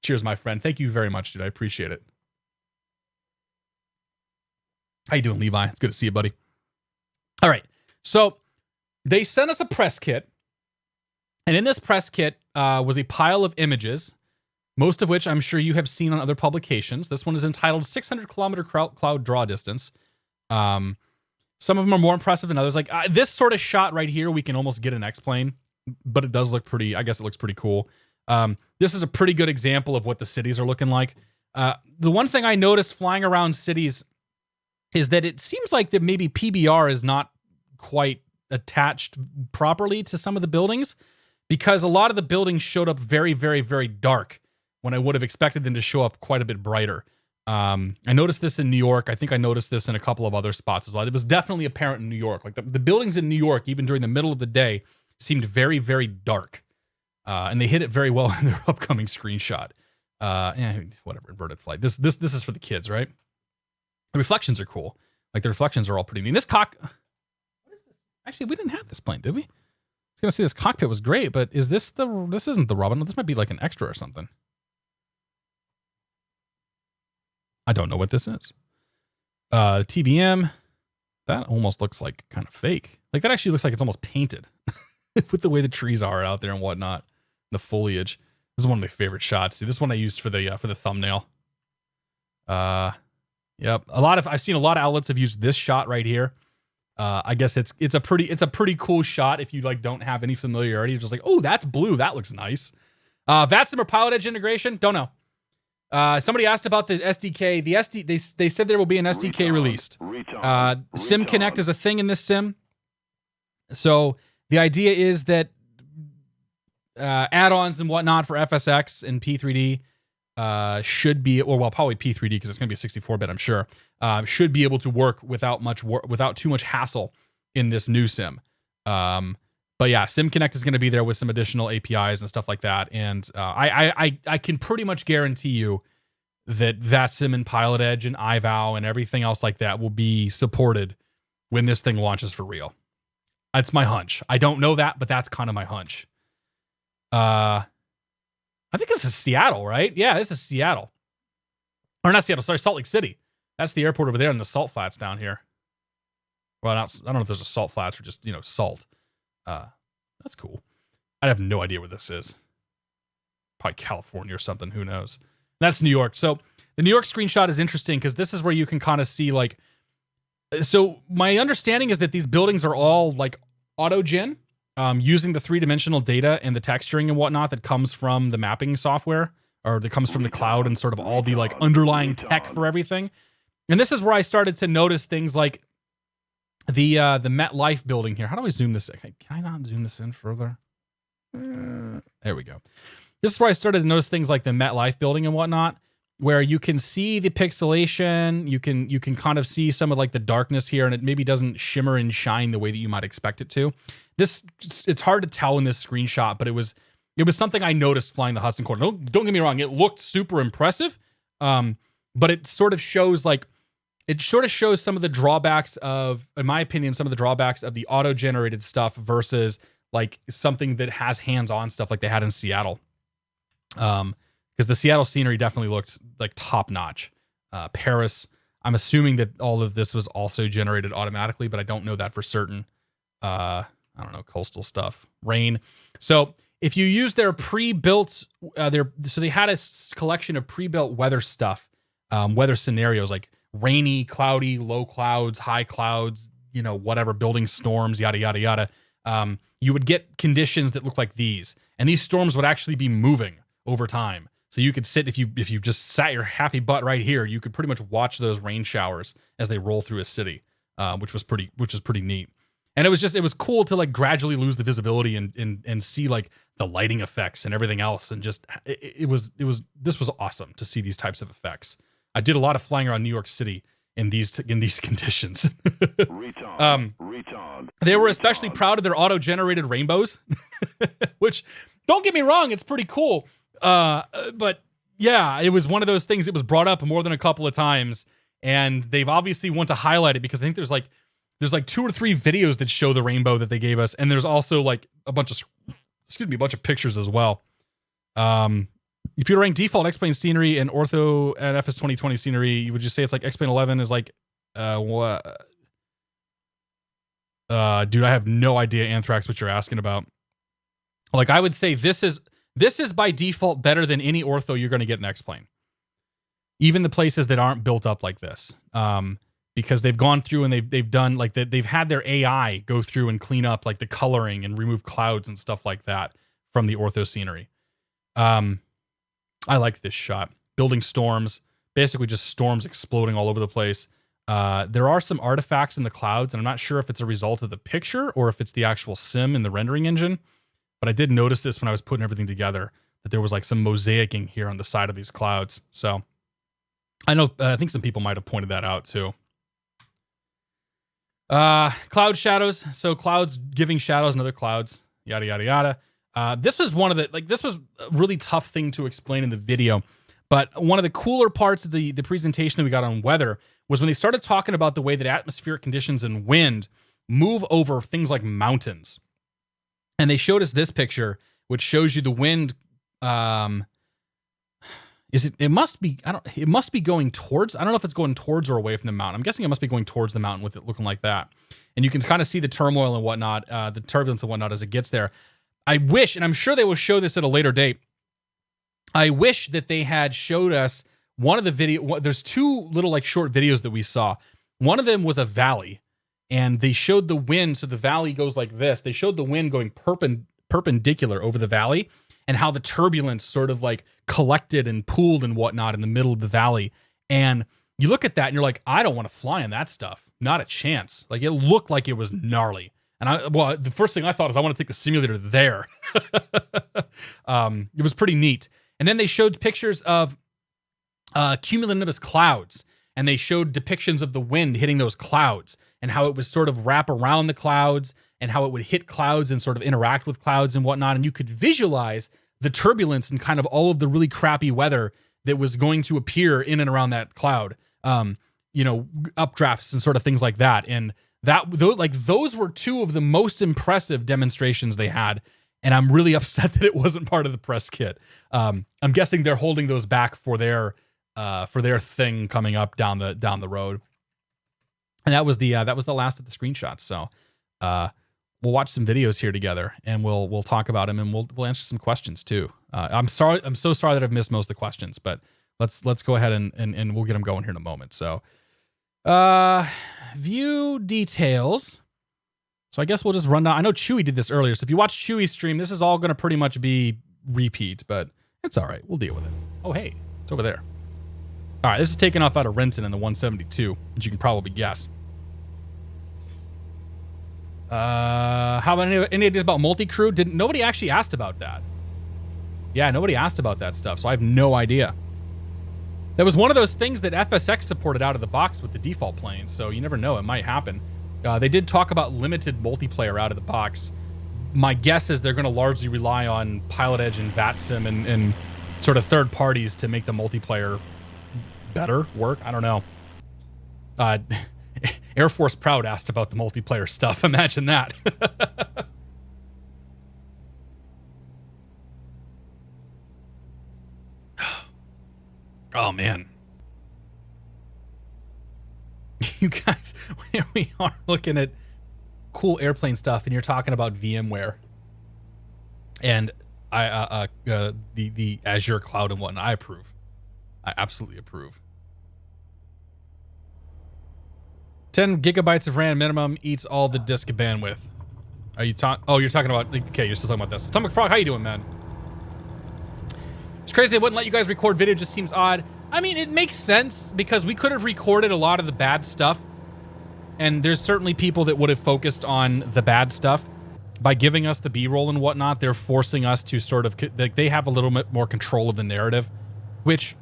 S1: Cheers, my friend. Thank you very much, dude. I appreciate it. How you doing, Levi? It's good to see you, buddy. All right. So they sent us a press kit. And in this press kit was a pile of images, most of which I'm sure you have seen on other publications. This one is entitled 600 kilometer cloud draw distance. Some of them are more impressive than others. Like this sort of shot right here, we can almost get an X-plane, but it does look pretty, I guess it looks pretty cool. This is a pretty good example of what the cities are looking like. The one thing I noticed flying around cities is that it seems like that maybe PBR is not quite attached properly to some of the buildings, because a lot of the buildings showed up very, very, very dark when I would have expected them to show up quite a bit brighter. I noticed this in New York. I think I noticed this in a couple of other spots as well. It was definitely apparent in New York. Like the buildings in New York, even during the middle of the day, seemed very, very dark. And they hit it very well in their upcoming screenshot. Whatever, inverted flight. This is for the kids, right? The reflections are cool. Like the reflections are all pretty neat. What is this? Actually, we didn't have this plane, did we? I was gonna say this cockpit was great, but this isn't the Robin. This might be like an extra or something. I don't know what this is. TBM, that almost looks like kind of fake. Like that actually looks like it's almost painted with the way the trees are out there and whatnot. The foliage. This is one of my favorite shots. See, this one I used for the thumbnail. Yep. I've seen a lot of outlets have used this shot right here. I guess it's a pretty cool shot if you like don't have any familiarity. You're just like, oh, that's blue. That looks nice. VATSIM or Pilot Edge integration? Don't know. Somebody asked about the SDK. They said there will be an SDK released. Sim Connect is a thing in this sim. So the idea is that add-ons and whatnot for FSX and P3D should be, probably P3D because it's going to be a 64-bit, I'm sure, should be able to work without too much hassle in this new sim. But yeah, Sim Connect is going to be there with some additional APIs and stuff like that. And I can pretty much guarantee you that VATSIM and Pilot Edge and iVow and everything else like that will be supported when this thing launches for real. That's my hunch. I don't know that, but that's kind of my hunch. I think this is Seattle, right? Yeah, this is Seattle. Or not Seattle, sorry, Salt Lake City. That's the airport over there and the salt flats down here. Well, I don't know if there's a salt flats or just, salt. That's cool. I have no idea where this is. Probably California or something. Who knows? That's New York. So the New York screenshot is interesting because this is where you can kind of see like. So my understanding is that these buildings are all like auto-gen, using the 3-dimensional data and the texturing and whatnot that comes from the mapping software, or that comes from the cloud and sort of all the like underlying tech for everything. And this is where I started to notice things like the MetLife building here. How do I zoom this? Can I not zoom this in further? There we go. This is where I started to notice things like the MetLife building and whatnot, where you can see the pixelation, you can kind of see some of like the darkness here, and it maybe doesn't shimmer and shine the way that you might expect it to. It's hard to tell in this screenshot, but it was something I noticed flying the Hudson Corridor. Don't get me wrong, it looked super impressive, but it sort of shows some of the drawbacks of, in my opinion, some of the drawbacks of the auto-generated stuff versus like something that has hands-on stuff like they had in Seattle. Because the Seattle scenery definitely looked like top-notch. Paris, I'm assuming that all of this was also generated automatically, but I don't know that for certain. I don't know, coastal stuff. Rain. So if you use their pre-built, so they had a collection of pre-built weather stuff, weather scenarios like rainy, cloudy, low clouds, high clouds, whatever, building storms, yada, yada, yada. You would get conditions that look like these. And these storms would actually be moving over time. So you could sit, if you just sat your happy butt right here, you could pretty much watch those rain showers as they roll through a city, which is pretty neat. And it was cool to like gradually lose the visibility and see like the lighting effects and everything else. And just, this was awesome to see these types of effects. I did a lot of flying around New York City in these conditions. They were especially proud of their auto-generated rainbows, which, don't get me wrong, it's pretty cool. But yeah, it was one of those things that was brought up more than a couple of times, and they've obviously want to highlight it because I think there's like 2 or 3 videos that show the rainbow that they gave us, and there's also like a bunch of pictures as well. If you rank default X-Plane scenery and Ortho and FS 2020 scenery, would you say it's like X-Plane 11 is like what? Dude, I have no idea, Anthrax, what you're asking about. Like, I would say this is by default better than any Ortho you're going to get in X-Plane. Even the places that aren't built up like this. Because they've gone through and they've done like they've had their AI go through and clean up like the coloring and remove clouds and stuff like that from the Ortho scenery. I like this shot. Building storms, basically just storms exploding all over the place. There are some artifacts in the clouds, and I'm not sure if it's a result of the picture or if it's the actual sim in the rendering engine. But I did notice this when I was putting everything together, that there was like some mosaicing here on the side of these clouds. So I know, I think some people might have pointed that out too. Cloud shadows. So clouds giving shadows and other clouds, yada, yada, yada. This was this was a really tough thing to explain in the video, but one of the cooler parts of the presentation that we got on weather was when they started talking about the way that atmospheric conditions and wind move over things like mountains. And they showed us this picture, which shows you the wind. It must be going towards, I don't know if it's going towards or away from the mountain. I'm guessing it must be going towards the mountain with it looking like that. And you can kind of see the turmoil and whatnot, the turbulence and whatnot as it gets there. I wish, and I'm sure they will show this at a later date, I wish that they had showed us one of the video. There's 2 little like short videos that we saw. One of them was a valley, and they showed the wind. So the valley goes like this. They showed the wind going perpendicular over the valley, and how the turbulence sort of like collected and pooled and whatnot in the middle of the valley. And you look at that and you're like, I don't want to fly in that stuff. Not a chance. Like, it looked like it was gnarly. And the first thing I thought is I want to take the simulator there. It was pretty neat. And then they showed pictures of cumulonimbus clouds, and they showed depictions of the wind hitting those clouds and how it would sort of wrap around the clouds and how it would hit clouds and sort of interact with clouds and whatnot. And you could visualize the turbulence and kind of all of the really crappy weather that was going to appear in and around that cloud, updrafts and sort of things like that. And those were 2 of the most impressive demonstrations they had. And I'm really upset that it wasn't part of the press kit. I'm guessing they're holding those back for their thing coming up down the road. And that was the last of the screenshots. So we'll watch some videos here together, and we'll talk about them, and we'll answer some questions too. I'm so sorry that I've missed most of the questions, but let's go ahead and we'll get them going here in a moment. So view details. So I guess we'll just run down. I know Chewy did this earlier, so if you watch Chewy's stream, this is all going to pretty much be repeat, but it's all right. We'll deal with it. Oh, hey, it's over there. All right, this is taking off out of Renton in the 172, as you can probably guess. How about any ideas about multi-crew? Nobody actually asked about that. Yeah, nobody asked about that stuff, so I have no idea. That was one of those things that FSX supported out of the box with the default planes, so you never know, it might happen. They did talk about limited multiplayer out of the box. My guess is they're going to largely rely on Pilot Edge and VATSIM and sort of third parties to make the multiplayer better work. I don't know. Air Force Proud asked about the multiplayer stuff. Imagine that. Oh, man. You guys, here we are looking at cool airplane stuff, and you're talking about VMware and the Azure cloud and whatnot. I approve. I absolutely approve. 10 gigabytes of RAM minimum eats all the disk bandwidth. Are you talking? Oh, you're talking about. Okay, you're still talking about this. Atomic Frog, how you doing, man? It's crazy they wouldn't let you guys record video. Just seems odd. I mean, it makes sense because we could have recorded a lot of the bad stuff. And there's certainly people that would have focused on the bad stuff. By giving us the B-roll and whatnot, they're forcing us to sort of... like, they have a little bit more control of the narrative. Which,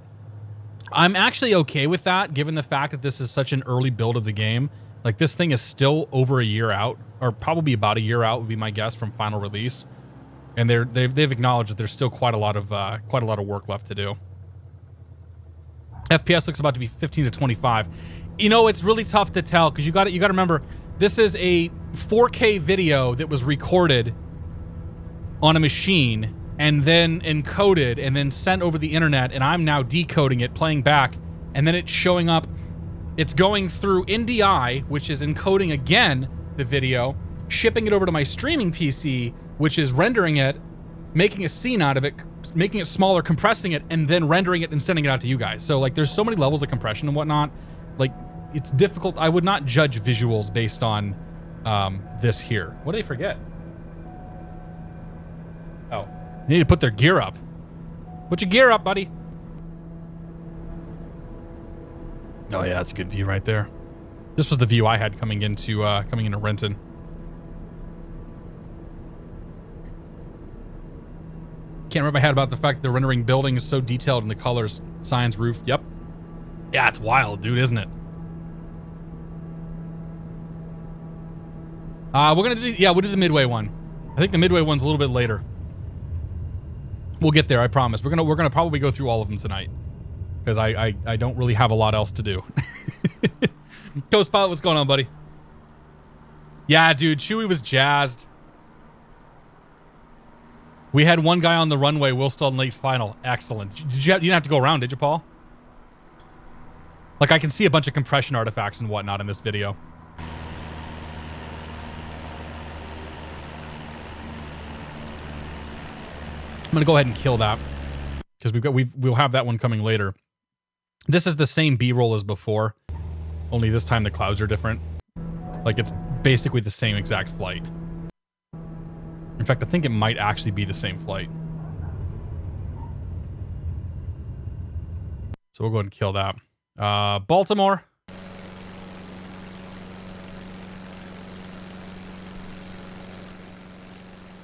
S1: I'm actually okay with that, given the fact that this is such an early build of the game. Like, this thing is still over a year out. Or probably about a year out would be my guess from final release. And they've acknowledged that there's still quite a lot of work left to do. FPS looks about to be 15 to 25. You know, it's really tough to tell because you got to remember this is a 4K video that was recorded on a machine and then encoded and then sent over the internet, and I'm now decoding it, playing back, and then it's showing up. It's going through NDI, which is encoding again the video, shipping it over to my streaming PC, which is rendering it, making a scene out of it, making it smaller, compressing it, and then rendering it and sending it out to you guys. So, like, there's so many levels of compression and whatnot. Like, it's difficult. I would not judge visuals based on this here. What did I forget? Oh, they need to put their gear up. Put your gear up, buddy. Oh, yeah, that's a good view right there. This was the view I had coming into Renton. Can't remember I had about the fact that the rendering building is so detailed in the colors. Signs, roof. Yep. Yeah, it's wild, dude, isn't it? We're gonna do, yeah, we'll do the midway one. I think the midway one's a little bit later. We'll get there, I promise. We're gonna probably go through all of them tonight. Because I don't really have a lot else to do. Ghost Pilot, what's going on, buddy? Yeah, dude, Chewie was jazzed. We had one guy on the runway. Will still in late final. Excellent. You didn't have to go around, did you, Paul? Like, I can see a bunch of compression artifacts and whatnot in this video. I'm gonna go ahead and kill that because we'll have that one coming later. This is the same B-roll as before, only this time the clouds are different. Like, it's basically the same exact flight. In fact, I think it might actually be the same flight. So we'll go ahead and kill that. Baltimore.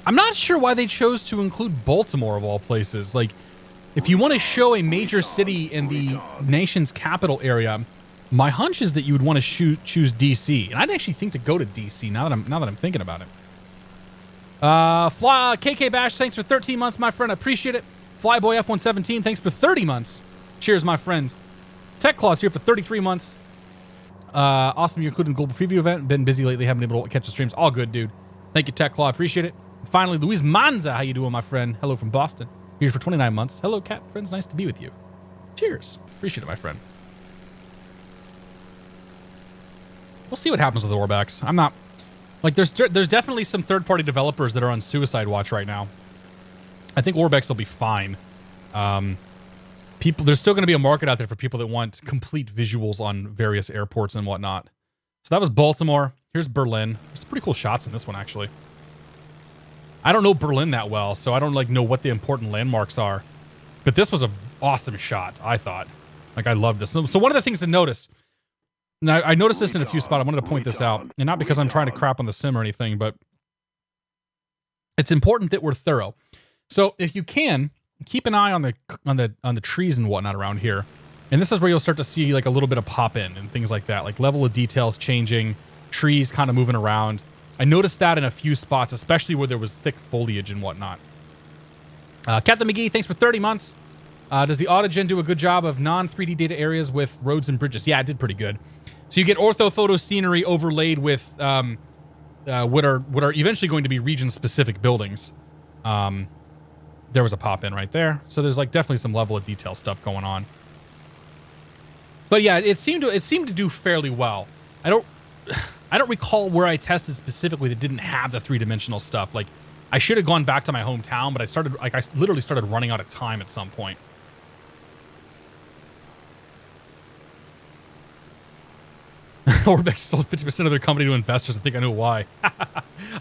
S1: I'm not sure why they chose to include Baltimore of all places. Like, if you want to show a major city in the nation's capital area, my hunch is that you would want to choose DC. And I'd actually think to go to DC now that I'm thinking about it. KK Bash, thanks for 13 months, my friend. I appreciate it. Flyboy F117, thanks for 30 months. Cheers, my friend. Tech Claw's here for 33 months. Awesome, you're including the global preview event. Been busy lately, haven't been able to catch the streams. All good, dude. Thank you, Tech Claw. Appreciate it. And finally, Luis Manza, how you doing, my friend? Hello from Boston. Here for 29 months. Hello, Cat friends. Nice to be with you. Cheers. Appreciate it, my friend. We'll see what happens with the Orbex. I'm not... Like, there's definitely some third-party developers that are on suicide watch right now. I think Orbex will be fine. There's still going to be a market out there for people that want complete visuals on various airports and whatnot. So that was Baltimore. Here's Berlin. There's some pretty cool shots in this one, actually. I don't know Berlin that well, so I don't know what the important landmarks are. But this was an awesome shot, I thought. Like, I love this. So one of the things to notice... Now, I noticed this in a few spots. I wanted to point this out. And not because I'm trying to crap on the sim or anything, but it's important that we're thorough. So if you can, keep an eye on the trees and whatnot around here. And this is where you'll start to see like a little bit of pop in and things like that. Like level of details changing, trees kind of moving around. I noticed that in a few spots, especially where there was thick foliage and whatnot. Captain McGee, thanks for 30 months. Does the Autogen do a good job of non-3D data areas with roads and bridges? Yeah, it did pretty good. So you get ortho photo scenery overlaid with what are eventually going to be region-specific buildings. There was a pop-in right there. So there's like definitely some level of detail stuff going on. But yeah, it seemed to do fairly well. I don't recall where I tested specifically that didn't have the three-dimensional stuff. Like I should have gone back to my hometown, but I literally started running out of time at some point. Orbex sold 50% of their company to investors. I think I know why.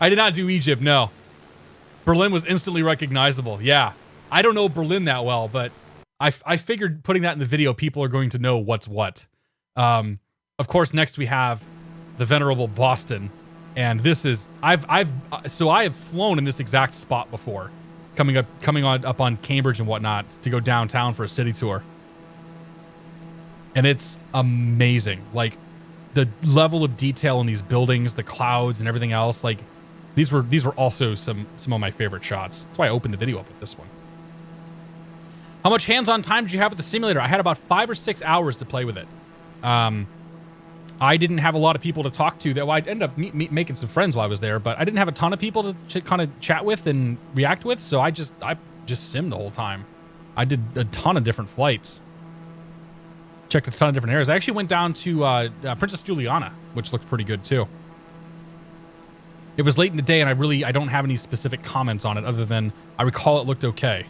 S1: I did not do Egypt, no. Berlin was instantly recognizable. Yeah. I don't know Berlin that well, but I figured putting that in the video, people are going to know what's what. Of course, next we have the venerable Boston, and this is I have flown in this exact spot before, coming up on Cambridge and whatnot to go downtown for a city tour, and it's amazing. Like the level of detail in these buildings, the clouds, and everything else. Like these were also some of my favorite shots. That's why I opened the video up with this one. How much hands-on time did you have with the simulator? I had about 5 or 6 hours to play with it. I didn't have a lot of people to talk to. That I'd end up making some friends while I was there, but I didn't have a ton of people to kind of chat with and react with. So I just simmed the whole time. I did a ton of different flights. Checked a ton of different areas. I actually went down to Princess Juliana, which looked pretty good too. It was late in the day, and I don't have any specific comments on it other than I recall it looked okay.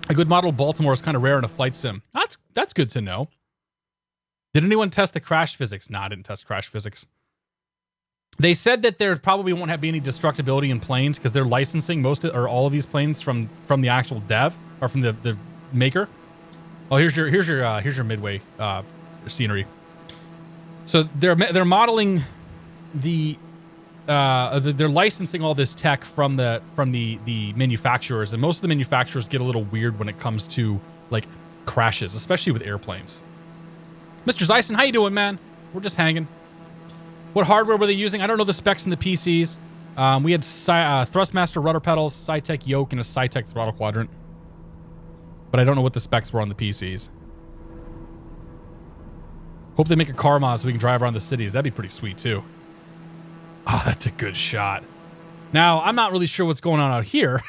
S1: A good model of Baltimore is kind of rare in a flight sim. That's good to know. Did anyone test the crash physics? Nah, I didn't test crash physics. They said that there probably won't be any destructibility in planes because they're licensing all of these planes from the actual dev or from the maker. Oh, here's your midway scenery. So they're modeling they're licensing all this tech from the manufacturers, and most of the manufacturers get a little weird when it comes to like crashes, especially with airplanes. Mr. Zyson, how you doing, man? We're just hanging. What hardware were they using? I don't know the specs in the PCs. We had Thrustmaster rudder pedals, Cytec yoke, and a Cytec throttle quadrant, but I don't know what the specs were on the PCs. Hope they make a car mod so we can drive around the cities. That'd be pretty sweet too. Oh, that's a good shot. Now, I'm not really sure what's going on out here.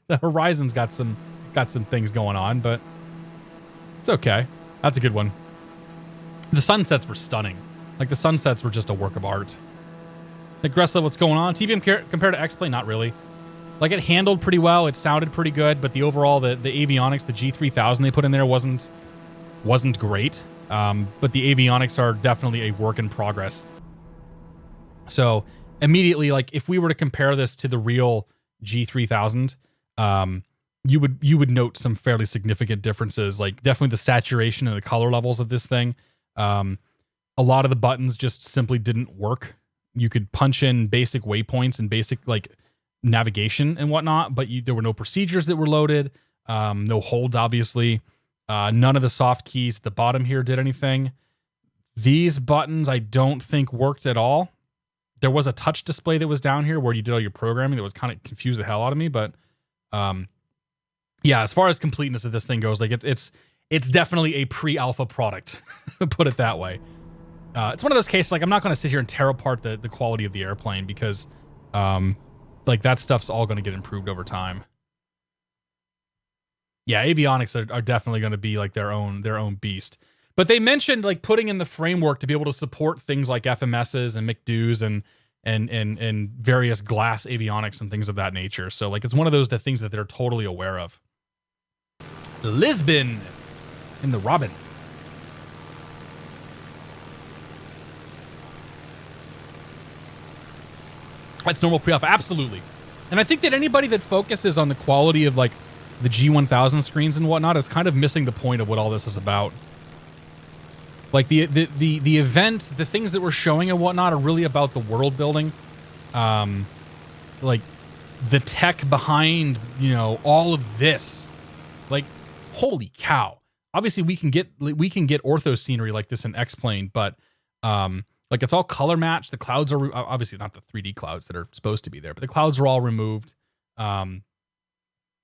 S1: The horizon's got some things going on, but it's okay. That's a good one. The sunsets were stunning. Like, the sunsets were just a work of art. Like, Gressler, what's going on? TBM compared to X-Plane, not really. Like, it handled pretty well. It sounded pretty good, but the overall, the avionics, the G3000 they put in there wasn't great. But the avionics are definitely a work in progress. So immediately, like if we were to compare this to the real G3000, you would note some fairly significant differences. Like definitely the saturation and the color levels of this thing. A lot of the buttons just simply didn't work. You could punch in basic waypoints and basic like navigation and whatnot, but there were no procedures that were loaded. No holds, obviously. None of the soft keys at the bottom here did anything. These buttons I don't think worked at all. There was a touch display that was down here where you did all your programming that was kind of confused the hell out of me. But yeah, as far as completeness of this thing goes, like it's definitely a pre-alpha product, put it that way. It's one of those cases, like I'm not going to sit here and tear apart the quality of the airplane because like that stuff's all going to get improved over time. Yeah, avionics are definitely going to be like their own beast. But they mentioned like putting in the framework to be able to support things like FMSs and McDo's and various glass avionics and things of that nature. So like it's one of those things that they're totally aware of. Lisbon in the Robin. That's normal pre-alpha, absolutely. And I think that anybody that focuses on the quality of like the G1000 screens and whatnot is kind of missing the point of what all this is about. Like the event, the things that we're showing and whatnot are really about the world building, like the tech behind, all of this. Like, holy cow! Obviously, we can get ortho scenery like this in X-Plane, but like it's all color matched. The clouds are obviously not the 3D clouds that are supposed to be there, but the clouds are all removed. And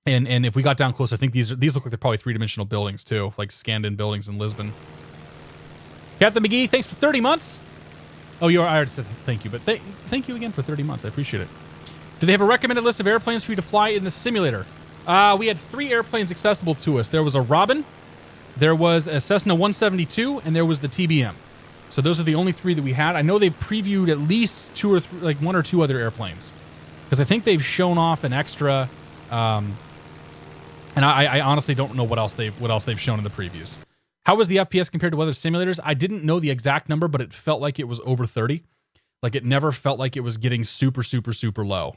S1: if we got down closer, I think these look like they're probably 3-dimensional buildings too, like scanned-in buildings in Lisbon. Captain McGee, thanks for 30 months. Oh, I already said thank you, but thank you again for 30 months. I appreciate it. Do they have a recommended list of airplanes for you to fly in the simulator? We had 3 airplanes accessible to us. There was a Robin, there was a Cessna 172, and there was the TBM. So those are the only 3 that we had. I know they've previewed at least 2 or 3, like 1 or 2 other airplanes, because I think they've shown off an extra. And I honestly don't know what else they've shown in the previews. How was the FPS compared to other simulators? I didn't know the exact number, but it felt like it was over 30. Like it never felt like it was getting super, super, super low.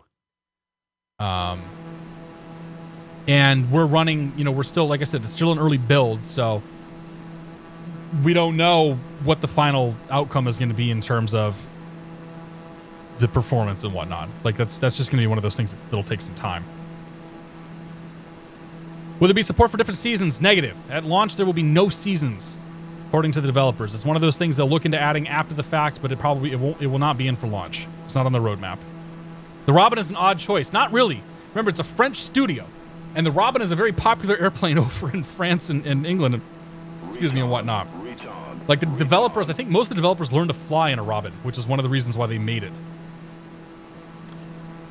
S1: And we're running, we're still, like I said, it's still an early build, so we don't know what the final outcome is going to be in terms of the performance and whatnot. Like that's just going to be one of those things that'll take some time. Will there be support for different seasons? Negative. At launch, there will be no seasons, according to the developers. It's one of those things they'll look into adding after the fact, but it will not be in for launch. It's not on the roadmap. The Robin is an odd choice. Not really. Remember, it's a French studio, and the Robin is a very popular airplane over in France and England, and whatnot. Like the developers, I think most of the developers learned to fly in a Robin, which is one of the reasons why they made it.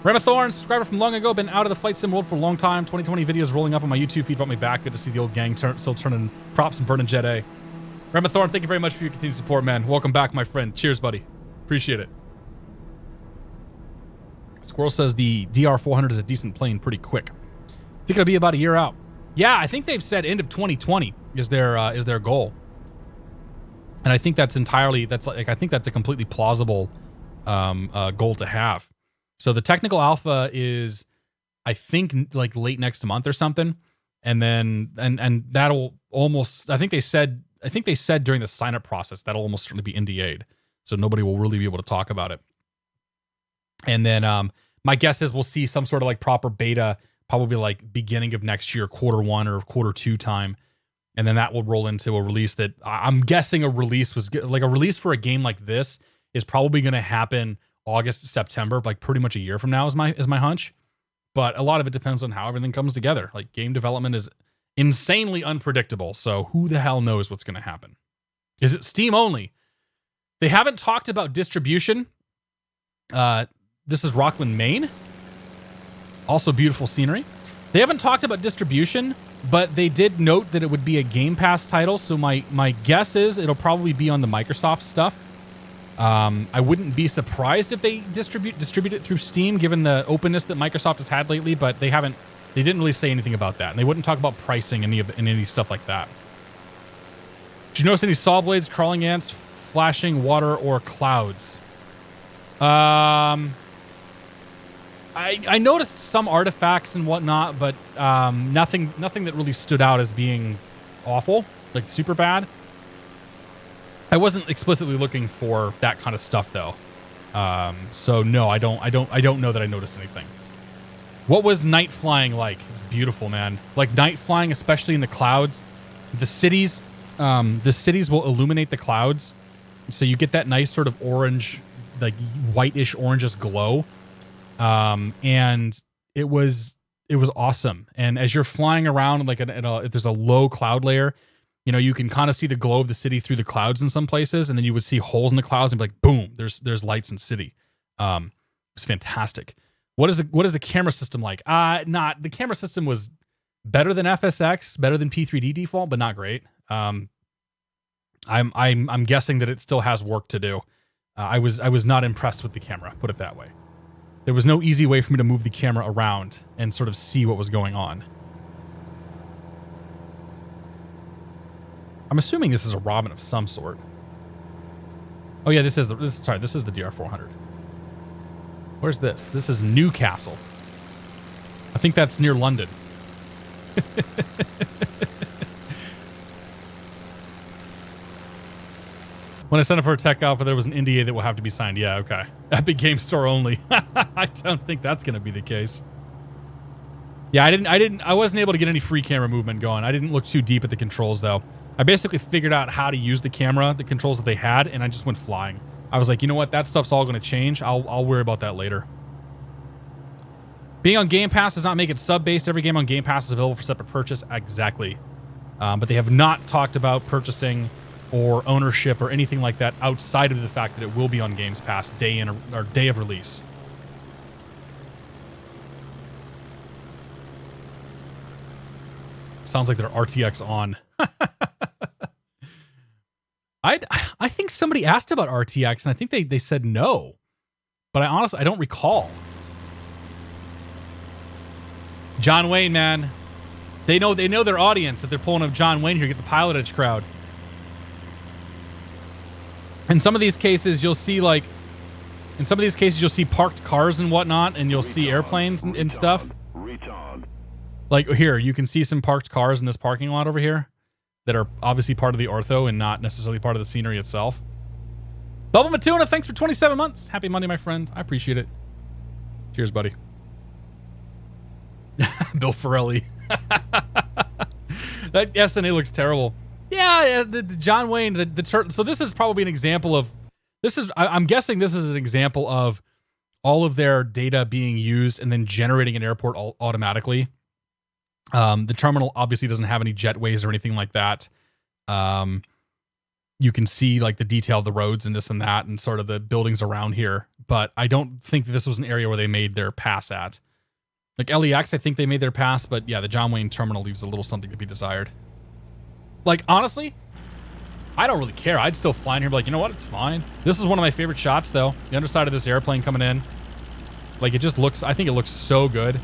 S1: Remathorn, subscriber from long ago, been out of the flight sim world for a long time. 2020 videos rolling up on my YouTube feed brought me back. Good to see the old gang still turning props and burning Jet A. Remathorn, thank you very much for your continued support, man. Welcome back, my friend. Cheers, buddy. Appreciate it. Squirrel says the DR400 is a decent plane pretty quick. I think it'll be about a year out. Yeah, I think they've said end of 2020 is their goal. And I think that's a completely plausible goal to have. So the technical alpha is, I think, like late next month or something, and then and that'll almost. I think they said during the sign up process that'll almost certainly be NDA'd, so nobody will really be able to talk about it. And then my guess is we'll see some sort of like proper beta, probably like beginning of next year, Q1 or Q2 time, and then that will roll into a release that I'm guessing a release for a game like this is probably going to happen August, September, like pretty much a year from now is my hunch. But a lot of it depends on how everything comes together. Like game development is insanely unpredictable. So who the hell knows what's going to happen? Is it Steam only? They haven't talked about distribution. This is Rockland, Maine. Also beautiful scenery. They haven't talked about distribution, but they did note that it would be a Game Pass title. So my guess is it'll probably be on the Microsoft stuff. I wouldn't be surprised if they distribute it through Steam, given the openness that Microsoft has had lately, but they didn't really say anything about that. And they wouldn't talk about pricing any stuff like that. Did you notice any saw blades, crawling ants, flashing water, or clouds? I noticed some artifacts and whatnot, but nothing that really stood out as being awful, like super bad. I wasn't explicitly looking for that kind of stuff though. So no, I don't know that I noticed anything. What was night flying like? It was beautiful, man. Like night flying, especially in the clouds. The cities will illuminate the clouds. So you get that nice sort of orange, like whitish orangish glow. And it was awesome. And as you're flying around, like if there's a low cloud layer, you can kind of see the glow of the city through the clouds in some places, and then you would see holes in the clouds and be like, boom, there's lights in city. It's fantastic. What is the camera system like? The camera system was better than FSX, better than P3D default, but not great. I'm guessing that it still has work to do. I was not impressed with the camera, put it that way. There was no easy way for me to move the camera around and sort of see what was going on. I'm assuming this is a Robin of some sort. Oh yeah, this is the DR400. Where's this? This is Newcastle. I think that's near London. When I signed up for a tech alpha, there was an NDA that will have to be signed. Yeah, okay. Epic Game Store only. I don't think that's going to be the case. Yeah, I wasn't able to get any free camera movement going. I didn't look too deep at the controls though. I basically figured out how to use the camera, the controls that they had, and I just went flying. I was like, you know what? That stuff's all going to change. I'll worry about that later. Being on Game Pass does not make it sub-based. Every game on Game Pass is available for separate purchase. Exactly. But they have not talked about purchasing or ownership or anything like that outside of the fact that it will be on Games Pass day of release. Sounds like they're RTX on. I think somebody asked about RTX, and I think they said no. But I don't recall. John Wayne, man. They know their audience, that they're pulling up John Wayne here to get the pilotage crowd. In some of these cases, you'll see like In some of these cases, you'll see parked cars and whatnot, and you'll see airplanes and stuff. Like here, you can see some parked cars in this parking lot over here that are obviously part of the ortho and not necessarily part of the scenery itself. Bubble Matuna, thanks for 27 months. Happy Monday, my friend. I appreciate it. Cheers, buddy. Bill Ferrelli. That SNA looks terrible. Yeah, the John Wayne, so this is probably an example of, I'm guessing this is an example of all of their data being used and then generating an airport automatically. The terminal obviously doesn't have any jetways or anything like that. You can see like the detail of the roads and this and that and sort of the buildings around here, but I don't think that this was an area where they made their pass at. Like LEX, I think they made their pass, but yeah, the John Wayne terminal leaves a little something to be desired. Like, honestly, I don't really care. I'd still fly in here, but like, you know what? It's fine. This is one of my favorite shots, though. The underside of this airplane coming in. Like, it just looks, I think it looks so good.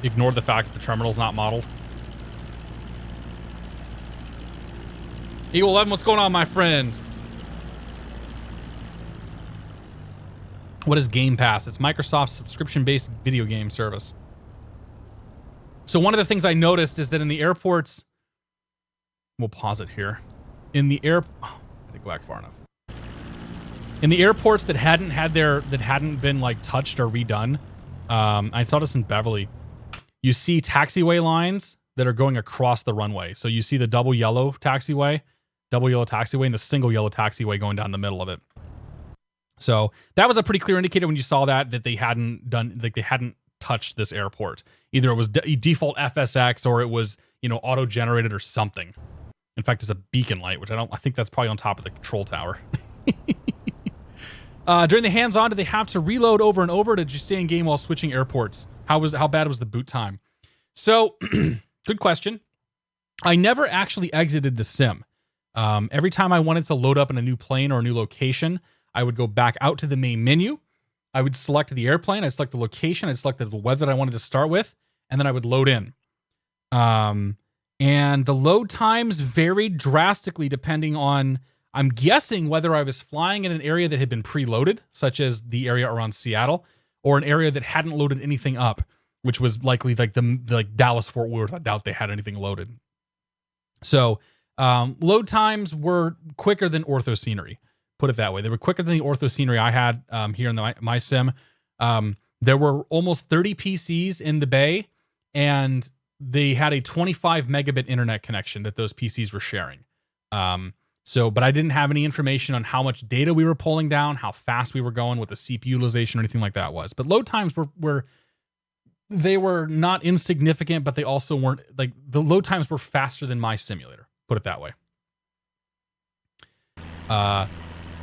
S1: Ignore the fact that the terminal's not modeled. Eagle 11, what's going on, my friend? What is Game Pass? It's Microsoft's subscription-based video game service. So one of the things I noticed is that in the airports, we'll pause it here. In the I didn't go back far enough. In the airports that hadn't been like touched or redone, I saw this in Beverly. You see taxiway lines that are going across the runway. So you see the double yellow taxiway, and the single yellow taxiway going down the middle of it. So that was a pretty clear indicator when you saw that they hadn't done, like they hadn't touched this airport. Either it was default FSX or it was, you know, auto generated or something. In fact, there's a beacon light, which I think that's probably on top of the control tower. During the hands-on, did they have to reload over and over? Did you stay in game while switching airports? How bad was the boot time? So, good question. I never actually exited the sim. Every time I wanted to load up in a new plane or a new location, I would go back out to the main menu. I would select the airplane. I'd select the location. I'd select the weather that I wanted to start with, and then I would load in. And the load times varied drastically depending on, I'm guessing, whether I was flying in an area that had been preloaded, such as the area around Seattle, or an area that hadn't loaded anything up, which was likely like Dallas-Fort Worth. I doubt they had anything loaded. So load times were quicker than ortho scenery. Put it that way. They were quicker than the ortho scenery I had here in my sim. There were almost 30 PCs in the bay, and they had a 25 megabit internet connection that those PCs were sharing. But I didn't have any information on how much data we were pulling down, how fast we were going, what the CPU utilization or anything like that was. But load times were not insignificant, but they also weren't, like, the load times were faster than my simulator. Put it that way.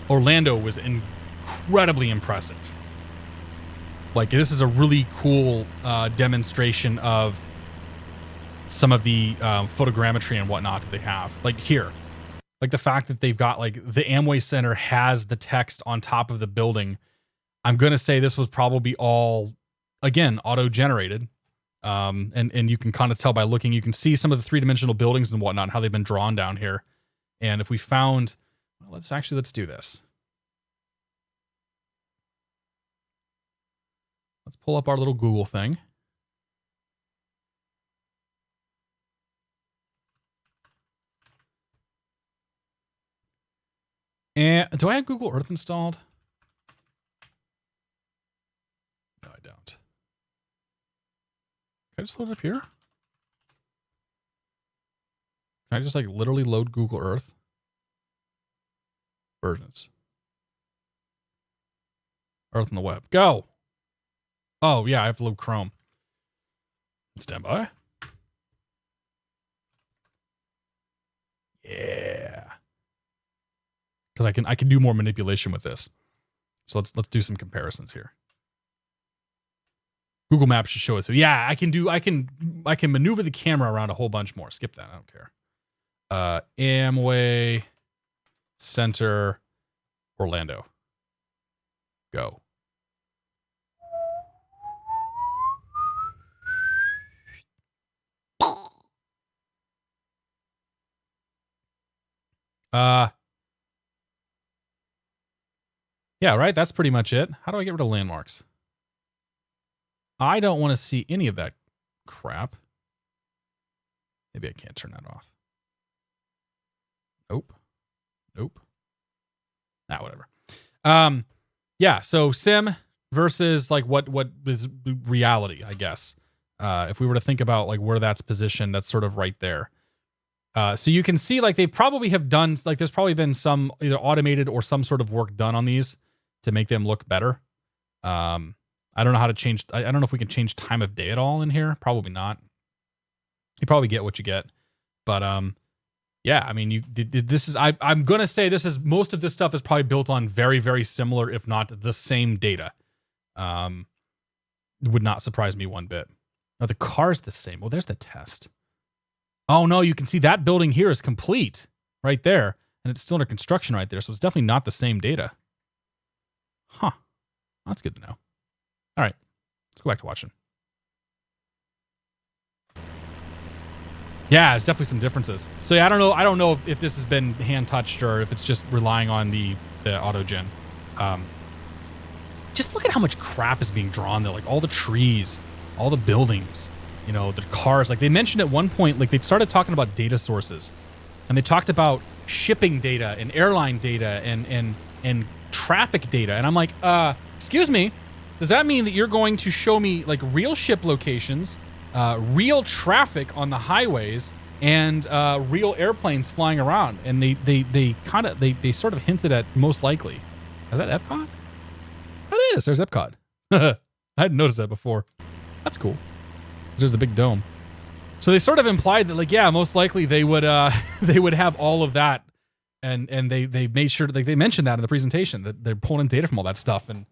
S1: Orlando was incredibly impressive. Like, this is a really cool demonstration of some of the photogrammetry and whatnot that they have. Like here, like the fact that they've got, like, the Amway Center has the text on top of the building. I'm going to say this was probably all, again, auto-generated. And you can kind of tell by looking, you can see some of the three-dimensional buildings and whatnot, how they've been drawn down here. And if we found, well, let's do this. Let's pull up our little Google thing. And do I have Google Earth installed? No, I don't. Can I just load it up here? Can I just, like, literally load Google Earth? Versions. Earth on the web. Go! Oh, yeah, I have to load Chrome. Stand by. Yeah. Because I can do more manipulation with this. So let's do some comparisons here. Google Maps should show it. So yeah, I can maneuver the camera around a whole bunch more. Skip that. I don't care. Amway Center, Orlando. Go. Yeah, right? That's pretty much it. How do I get rid of landmarks? I don't want to see any of that crap. Maybe I can't turn that off. Nope. Nope. Ah, whatever. Yeah, so sim versus like what is reality, I guess. If we were to think about like where that's positioned, that's sort of right there. So you can see like they probably have done, like there's probably been some either automated or some sort of work done on these to make them look better. I don't know how to change. I don't know if we can change time of day at all in here. Probably not. You probably get what you get. But yeah, I mean, this is, I'm going to say this is, most of this stuff is probably built on very, very similar, if not the same data. Would not surprise me one bit. Now the car's the same. Well, there's the test. Oh no, you can see that building here is complete right there. And it's still under construction right there. So it's definitely not the same data. Huh. That's good to know. All right, let's go back to watching. Yeah, there's definitely some differences. So yeah, I don't know if this has been hand touched or if it's just relying on the auto gen. Just look at how much crap is being drawn there. Like all the trees, all the buildings, you know, the cars. Like they mentioned at one point, like they started talking about data sources, and they talked about shipping data and airline data and traffic data. And I'm like, excuse me, does that mean that you're going to show me like real ship locations, real traffic on the highways, and real airplanes flying around? And they sort of hinted at most likely. Is that Epcot? That is. There's Epcot. I hadn't noticed that before. That's cool. There's the big dome. So they sort of implied that, like, yeah, most likely they would they would have all of that, and they made sure, like they mentioned that in the presentation, that they're pulling in data from all that stuff. And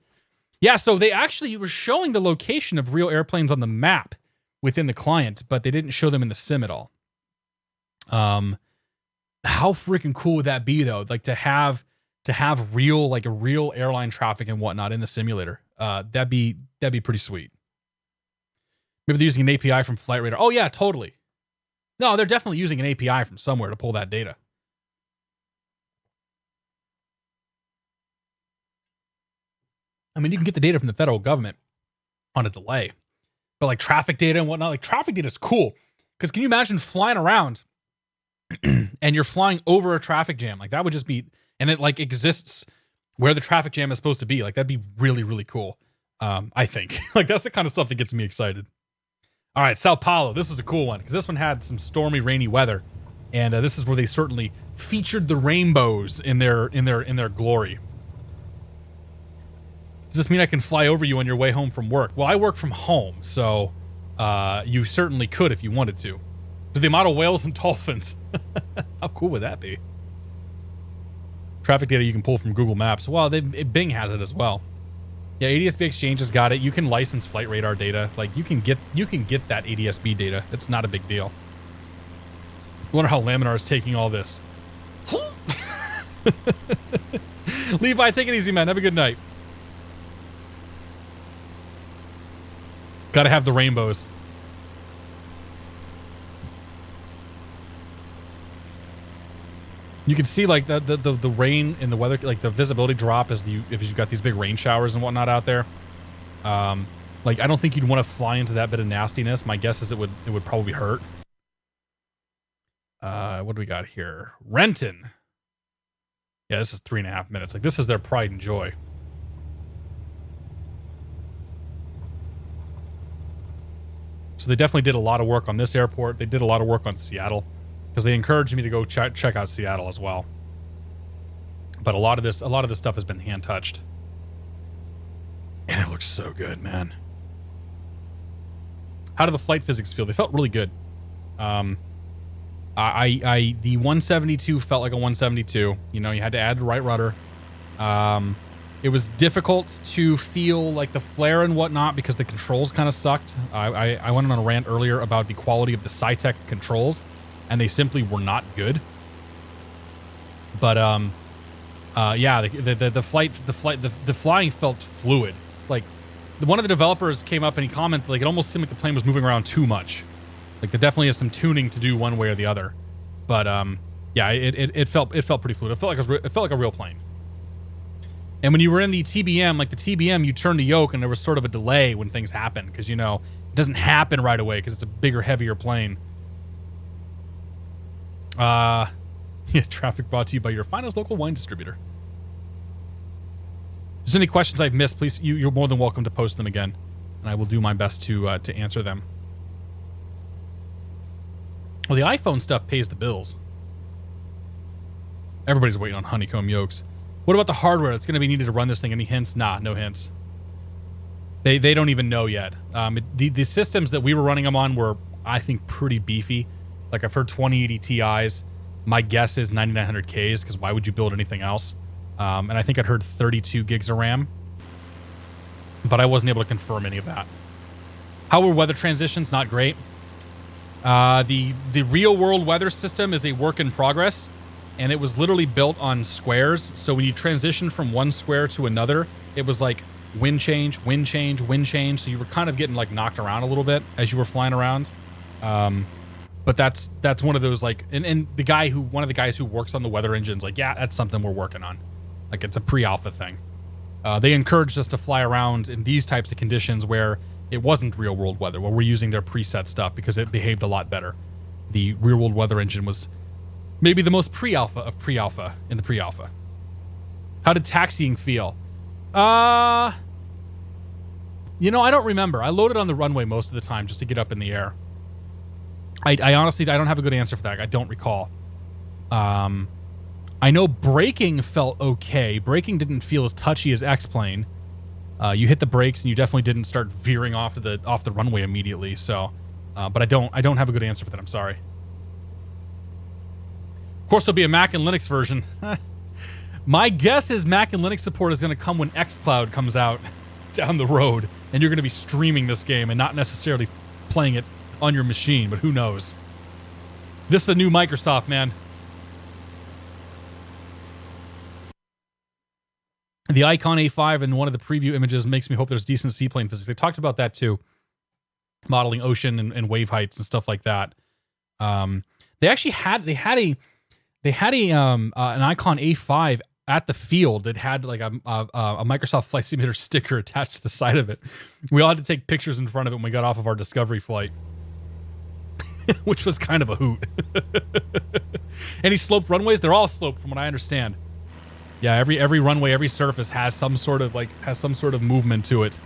S1: yeah, so they actually were showing the location of real airplanes on the map within the client, but they didn't show them in the sim at all. How freaking cool would that be though? Like to have real, like a real airline traffic and whatnot in the simulator. That'd be pretty sweet. Maybe they're using an API from Flight Radar. Oh yeah, totally. No, they're definitely using an API from somewhere to pull that data. I mean, you can get the data from the federal government on a delay, but like traffic data and whatnot, like traffic data is cool. Because can you imagine flying around and you're flying over a traffic jam? Like that would just be, and it like exists where the traffic jam is supposed to be. Like that'd be really, really cool. I think like that's the kind of stuff that gets me excited. All right, Sao Paulo. This was a cool one because this one had some stormy, rainy weather, and this is where they certainly featured the rainbows in their glory. Does this mean I can fly over you on your way home from work? Well, I work from home, so you certainly could if you wanted to. Do they model whales and dolphins? How cool would that be? Traffic data you can pull from Google Maps. Well, Bing has it as well. Yeah, ADSB Exchange has got it. You can license Flight Radar data. Like you can get that ADSB data. It's not a big deal. I wonder how Laminar is taking all this. Levi, take it easy, man. Have a good night. Gotta have the rainbows. You can see like the rain and the weather, like the visibility drop as if you've got these big rain showers and whatnot out there. Like I don't think you'd want to fly into that bit of nastiness. My guess is it would probably hurt. What do we got here? Renton. Yeah, this is 3.5 minutes. Like this is their pride and joy. So they definitely did a lot of work on this airport. They did a lot of work on Seattle, because they encouraged me to go check out Seattle as well. But a lot of this stuff has been hand touched, and it looks so good, man. How did the flight physics feel? They felt really good. The 172 felt like a 172. You know, you had to add the right rudder. It was difficult to feel like the flare and whatnot because the controls kind of sucked. I went on a rant earlier about the quality of the SciTech controls, and they simply were not good. But yeah, the flying felt fluid. Like one of the developers came up and he commented like it almost seemed like the plane was moving around too much. Like there definitely is some tuning to do one way or the other. But yeah, it felt pretty fluid. It felt like a real plane. And when you were in the TBM, like the TBM, you turned the yoke and there was sort of a delay when things happen because, you know, it doesn't happen right away because it's a bigger, heavier plane. Yeah, traffic brought to you by your finest local wine distributor. If there's any questions I've missed, please, you're more than welcome to post them again, and I will do my best to answer them. Well, the iPhone stuff pays the bills. Everybody's waiting on honeycomb yokes. What about the hardware that's going to be needed to run this thing? Any hints? Nah, no hints. They don't even know yet. The systems that we were running them on were, I think, pretty beefy. Like, I've heard 2080 Ti's. My guess is 9900Ks, because why would you build anything else? And I think I'd heard 32 gigs of RAM. But I wasn't able to confirm any of that. How were weather transitions? Not great. The real-world weather system is a work in progress. And it was literally built on squares. So when you transition from one square to another, it was like wind change, wind change, wind change. So you were kind of getting like knocked around a little bit as you were flying around. But that's one of those like, and one of the guys who works on the weather engines, like, yeah, that's something we're working on. Like, it's a pre-alpha thing. They encouraged us to fly around in these types of conditions where it wasn't real world weather, where we're using their preset stuff because it behaved a lot better. The real world weather engine was maybe the most pre-alpha of pre-alpha in the pre-alpha. How did taxiing feel? You know, I don't remember. I loaded on the runway most of the time just to get up in the air. I honestly, I don't have a good answer for that. I don't recall. I know braking felt okay. Braking didn't feel as touchy as X-Plane. You hit the brakes and you definitely didn't start veering off the runway immediately. So, but I don't have a good answer for that. I'm sorry. Of course, there'll be a Mac and Linux version. My guess is Mac and Linux support is going to come when xCloud comes out down the road, and you're going to be streaming this game and not necessarily playing it on your machine, but who knows? This is the new Microsoft, man. The Icon A5 in one of the preview images makes me hope there's decent seaplane physics. They talked about that too, modeling ocean and wave heights and stuff like that. They actually had an Icon A5 at the field that had like a Microsoft Flight Simulator sticker attached to the side of it. We all had to take pictures in front of it when we got off of our Discovery flight, which was kind of a hoot. Any sloped runways? They're all sloped from what I understand. Yeah, every runway, every surface has some sort of movement to it.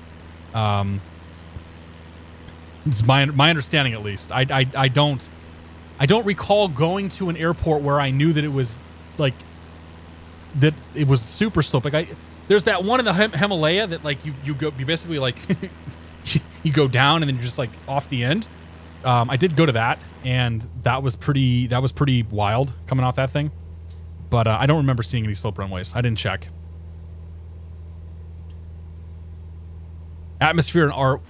S1: It's my understanding, at least. I don't recall going to an airport where I knew that it was like that it was super slope. Like there's that one in the Himalaya that like you basically like you go down and then you're just like off the end. I did go to that, and that was pretty wild coming off that thing. But I don't remember seeing any slope runways. I didn't check. Atmospheric art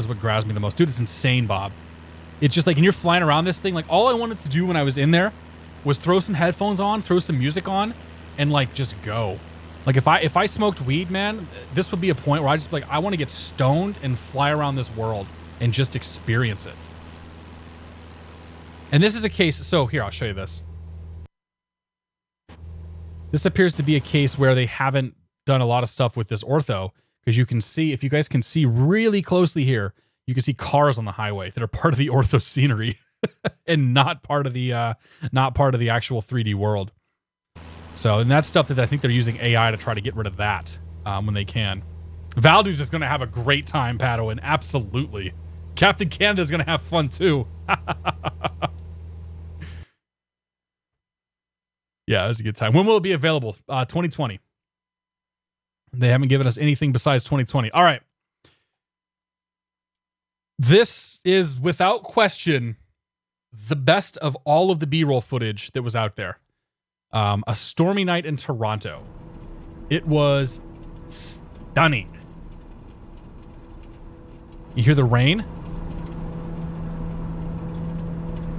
S1: is what grabs me the most. Dude, it's insane, Bob. It's just like, and you're flying around this thing. Like, all I wanted to do when I was in there was throw some headphones on, throw some music on, and like just go. Like if I smoked weed, man, this would be a point where I just like, I want to get stoned and fly around this world and just experience it. And this is a case. So here, I'll show you this. This appears to be a case where they haven't done a lot of stuff with this Ortho, because you can see, if you guys can see really closely here, you can see cars on the highway that are part of the Ortho scenery and not part of the actual 3D world. So, and that's stuff that I think they're using AI to try to get rid of that when they can. Valdu's is going to have a great time, Padawan. Absolutely. Captain Canada's going to have fun too. Yeah, it was a good time. When will it be available? 2020. They haven't given us anything besides 2020. All right. This is, without question, the best of all of the B-roll footage that was out there. A stormy night in Toronto. It was stunning. You hear the rain?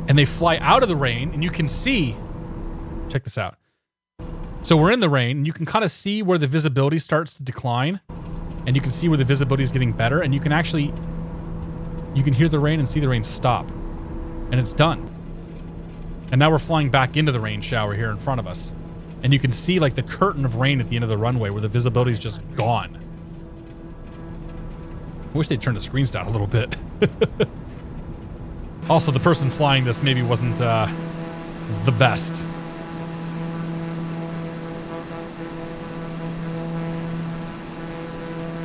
S1: And they fly out of the rain, and you can see... Check this out. So we're in the rain, and you can kind of see where the visibility starts to decline, and you can see where the visibility is getting better, and you can hear the rain and see the rain stop, and it's done. And now we're flying back into the rain shower here in front of us, And you can see like the curtain of rain at the end of the runway where the visibility is just gone. I wish they'd turn the screens down a little bit. Also, the person flying this maybe wasn't the best.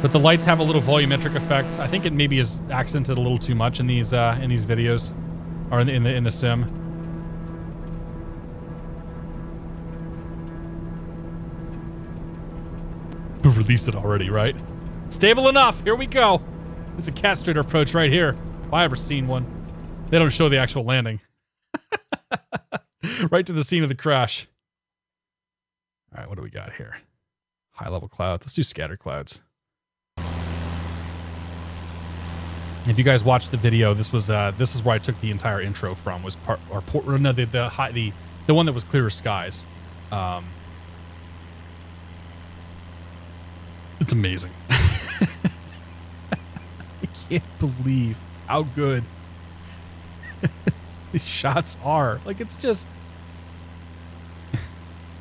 S1: But the lights have a little volumetric effect. I think it maybe is accented a little too much in these videos, or in the sim. Release it already, right? Stable enough. Here we go. There's a catstrator approach right here. If I ever seen one. They don't show the actual landing. Right to the scene of the crash. All right, what do we got here? High level clouds. Let's do scattered clouds. If you guys watched the video, this is where I took the entire intro from. Was part or no, the one that was clearer skies. It's amazing. I can't believe how good these shots are. Like, it's just,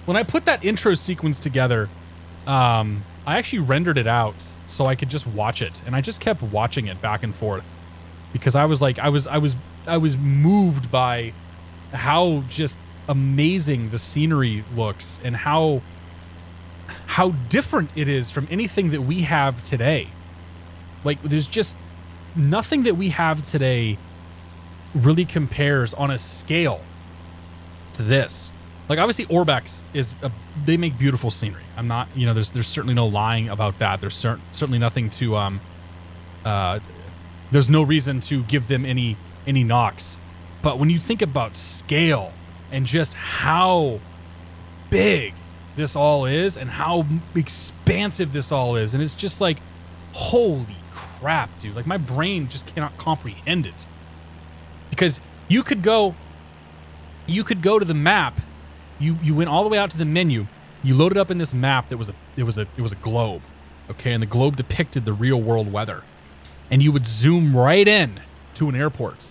S1: when I put that intro sequence together, I actually rendered it out so I could just watch it, and I just kept watching it back and forth because I was like, I was moved by how just amazing the scenery looks and how different it is from anything that we have today. Like, there's just nothing that we have today really compares on a scale to this. Like, obviously Orbex they make beautiful scenery. I'm not, there's certainly no lying about that. There's certainly nothing to there's no reason to give them any knocks. But when you think about scale and just how big this all is and how expansive this all is, and it's just like, holy crap, dude. Like, my brain just cannot comprehend it. Because you could go to the map, you went all the way out to the menu, you loaded up in this map that was a globe, okay, and the globe depicted the real world weather, and you would zoom right in to an airport,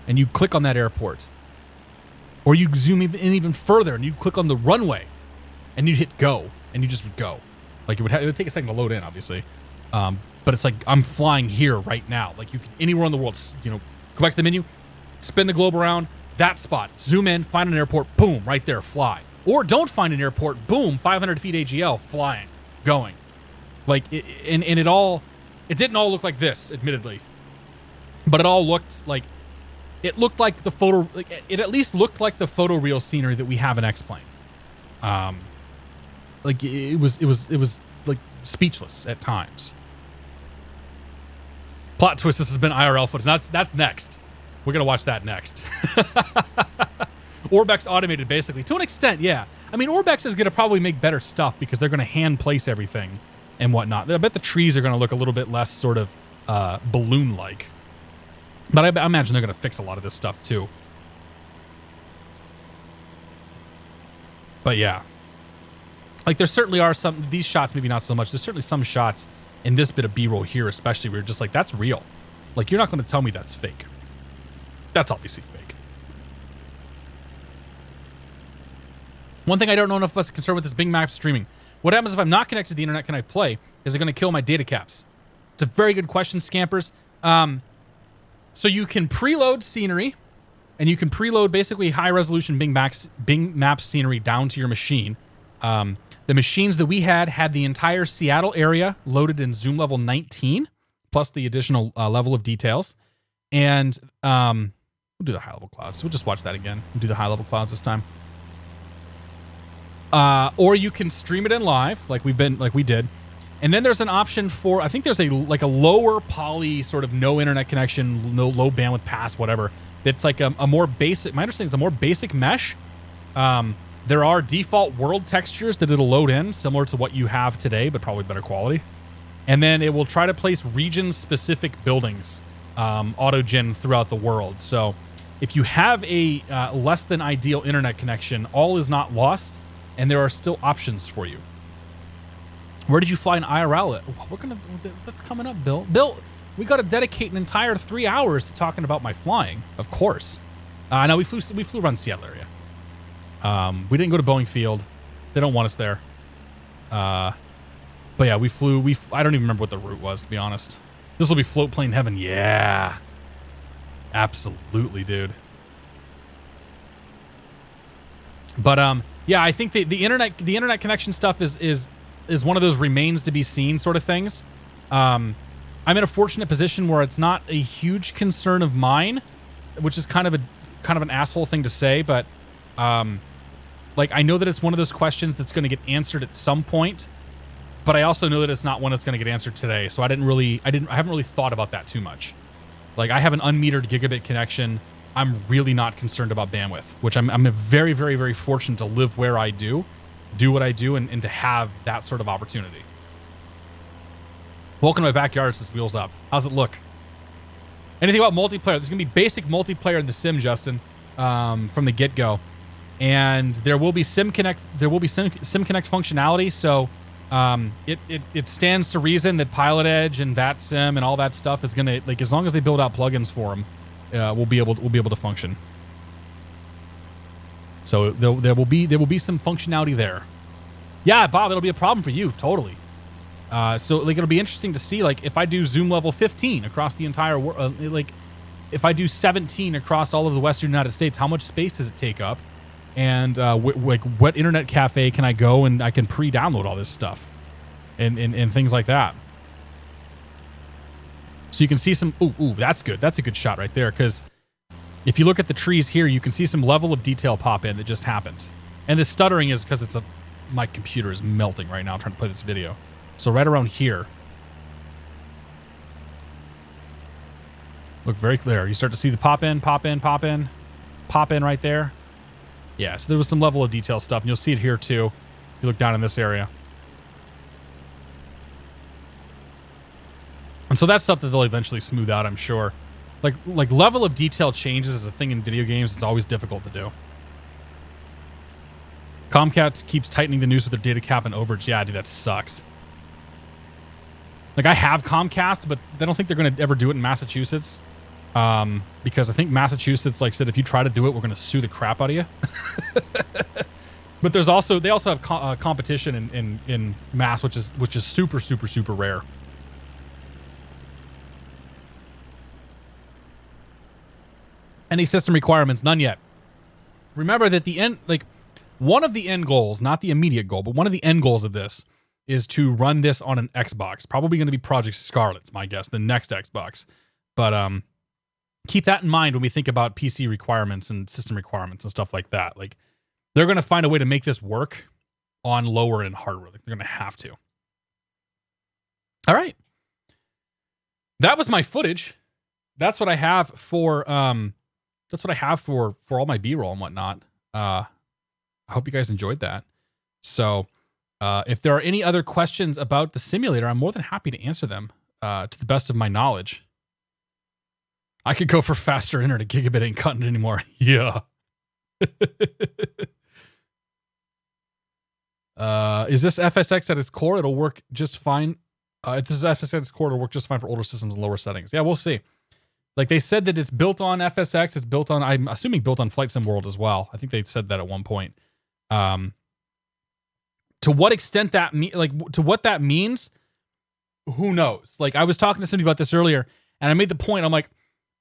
S1: and you click on that airport, or you zoom even further, and you click on the runway, and you'd hit go, and you just would go. Like, it would take a second to load in, obviously, but it's like, I'm flying here right now. Like, you could anywhere in the world, go back to the menu, spin the globe around that spot, zoom in, find an airport, boom, right there, fly. Or don't find an airport, boom, 500 feet AGL, flying, going. Like, it didn't all look like this, admittedly, but it all looked like, it looked like the photo, like, it at least looked like the photoreal scenery that we have in X-Plane. Like, it was like speechless at times. Plot twist, this has been IRL footage. That's next. We're going to watch that next. Orbex automated, basically. To an extent, yeah. I mean, Orbex is going to probably make better stuff because they're going to hand place everything and whatnot. I bet the trees are going to look a little bit less sort of balloon-like. But I imagine they're going to fix a lot of this stuff, too. But, yeah. Like, there certainly are some... These shots, maybe not so much. There's certainly some shots in this bit of B-roll here, especially, where you're just like, that's real. Like, you're not going to tell me that's fake. That's obviously fake. One thing I don't know enough about is concerned with this Bing Map streaming. What happens if I'm not connected to the internet? Can I play? Is it going to kill my data caps? It's a very good question, Scampers. So you can preload scenery, and you can preload basically high-resolution Bing Maps scenery down to your machine. The machines that we had the entire Seattle area loaded in zoom level 19, plus the additional level of details. And we'll do the high-level clouds. So we'll just watch that again. We'll do the high-level clouds this time. Or you can stream it in live, like we did. And then there's an option for, I think there's a lower poly sort of no internet connection, no low bandwidth pass, whatever. It's like a more basic, my understanding is a more basic mesh. There are default world textures that it'll load in, similar to what you have today, but probably better quality. And then it will try to place region-specific buildings, auto-gen throughout the world. So if you have a less than ideal internet connection, all is not lost, and there are still options for you. Where did you fly in IRL? That's coming up, Bill. Bill, we got to dedicate an entire 3 hours to talking about my flying, of course. No, we flew around the Seattle area. We didn't go to Boeing Field. They don't want us there. But yeah, we flew. I don't even remember what the route was, to be honest. This will be float plane heaven. Yeah, absolutely, dude. But yeah, I think the internet connection stuff is one of those remains to be seen sort of things. I'm in a fortunate position where it's not a huge concern of mine, which is kind of an asshole thing to say, but like, I know that it's one of those questions that's going to get answered at some point, but I also know that it's not one that's going to get answered today. So I haven't really thought about that too much. Like, I have an unmetered gigabit connection. I'm really not concerned about bandwidth, which I'm very, very, very fortunate to live where I do what I do, and to have that sort of opportunity. Welcome to my backyard, says Wheels Up. How's it look? Anything about multiplayer? There's going to be basic multiplayer in the sim, Justin, from the get-go. And there will be Sim Connect functionality, so it stands to reason that Pilot Edge and VATSIM and all that stuff is going to, like, as long as they build out plugins for them, we'll be able to function. So there will be some functionality there. Yeah, Bob, it'll be a problem for you, totally. So like, it'll be interesting to see, like, if I do Zoom level 15 across the entire world, like if I do 17 across all of the Western United States, how much space does it take up? And like, what internet cafe can I go and I can pre-download all this stuff and things like that. So you can see some, ooh, that's good. That's a good shot right there, because if you look at the trees here, you can see some level of detail pop in that just happened. And the stuttering is because my computer is melting right now trying to play this video. So right around here, look very clear. You start to see the pop in right there. Yeah, so there was some level of detail stuff, and you'll see it here too if you look down in this area. And so that's stuff that they'll eventually smooth out, I'm sure. Like level of detail changes is a thing in video games. It's always difficult to do. Comcast keeps tightening the noose with their data cap and overage. Yeah, dude, that sucks. Like, I have Comcast, but I don't think they're going to ever do it in Massachusetts. Because I think Massachusetts, like, said, if you try to do it, we're going to sue the crap out of you. But they also have competition in Mass, which is super, super, super rare. Any system requirements? None yet. Remember that one of the end goals, not the immediate goal, but one of the end goals of this is to run this on an Xbox. Probably going to be Project Scarlet's my guess, the next Xbox. But keep that in mind when we think about PC requirements and system requirements and stuff like that. Like, they're going to find a way to make this work on lower end hardware. Like, they're going to have to. All right. That was my footage. That's what I have for for all my B-roll and whatnot. I hope you guys enjoyed that. So, if there are any other questions about the simulator, I'm more than happy to answer them to the best of my knowledge. I could go for faster internet. Gigabit ain't cutting it anymore. Yeah. Is this FSX at its core? It'll work just fine. If this is FSX at its core, it'll work just fine for older systems and lower settings. Yeah, we'll see. Like, they said that it's built on FSX. It's built on, I'm assuming, built on Flight Sim World as well. I think they said that at one point. To what extent that to what that means, who knows? Like, I was talking to somebody about this earlier, and I made the point. I'm like,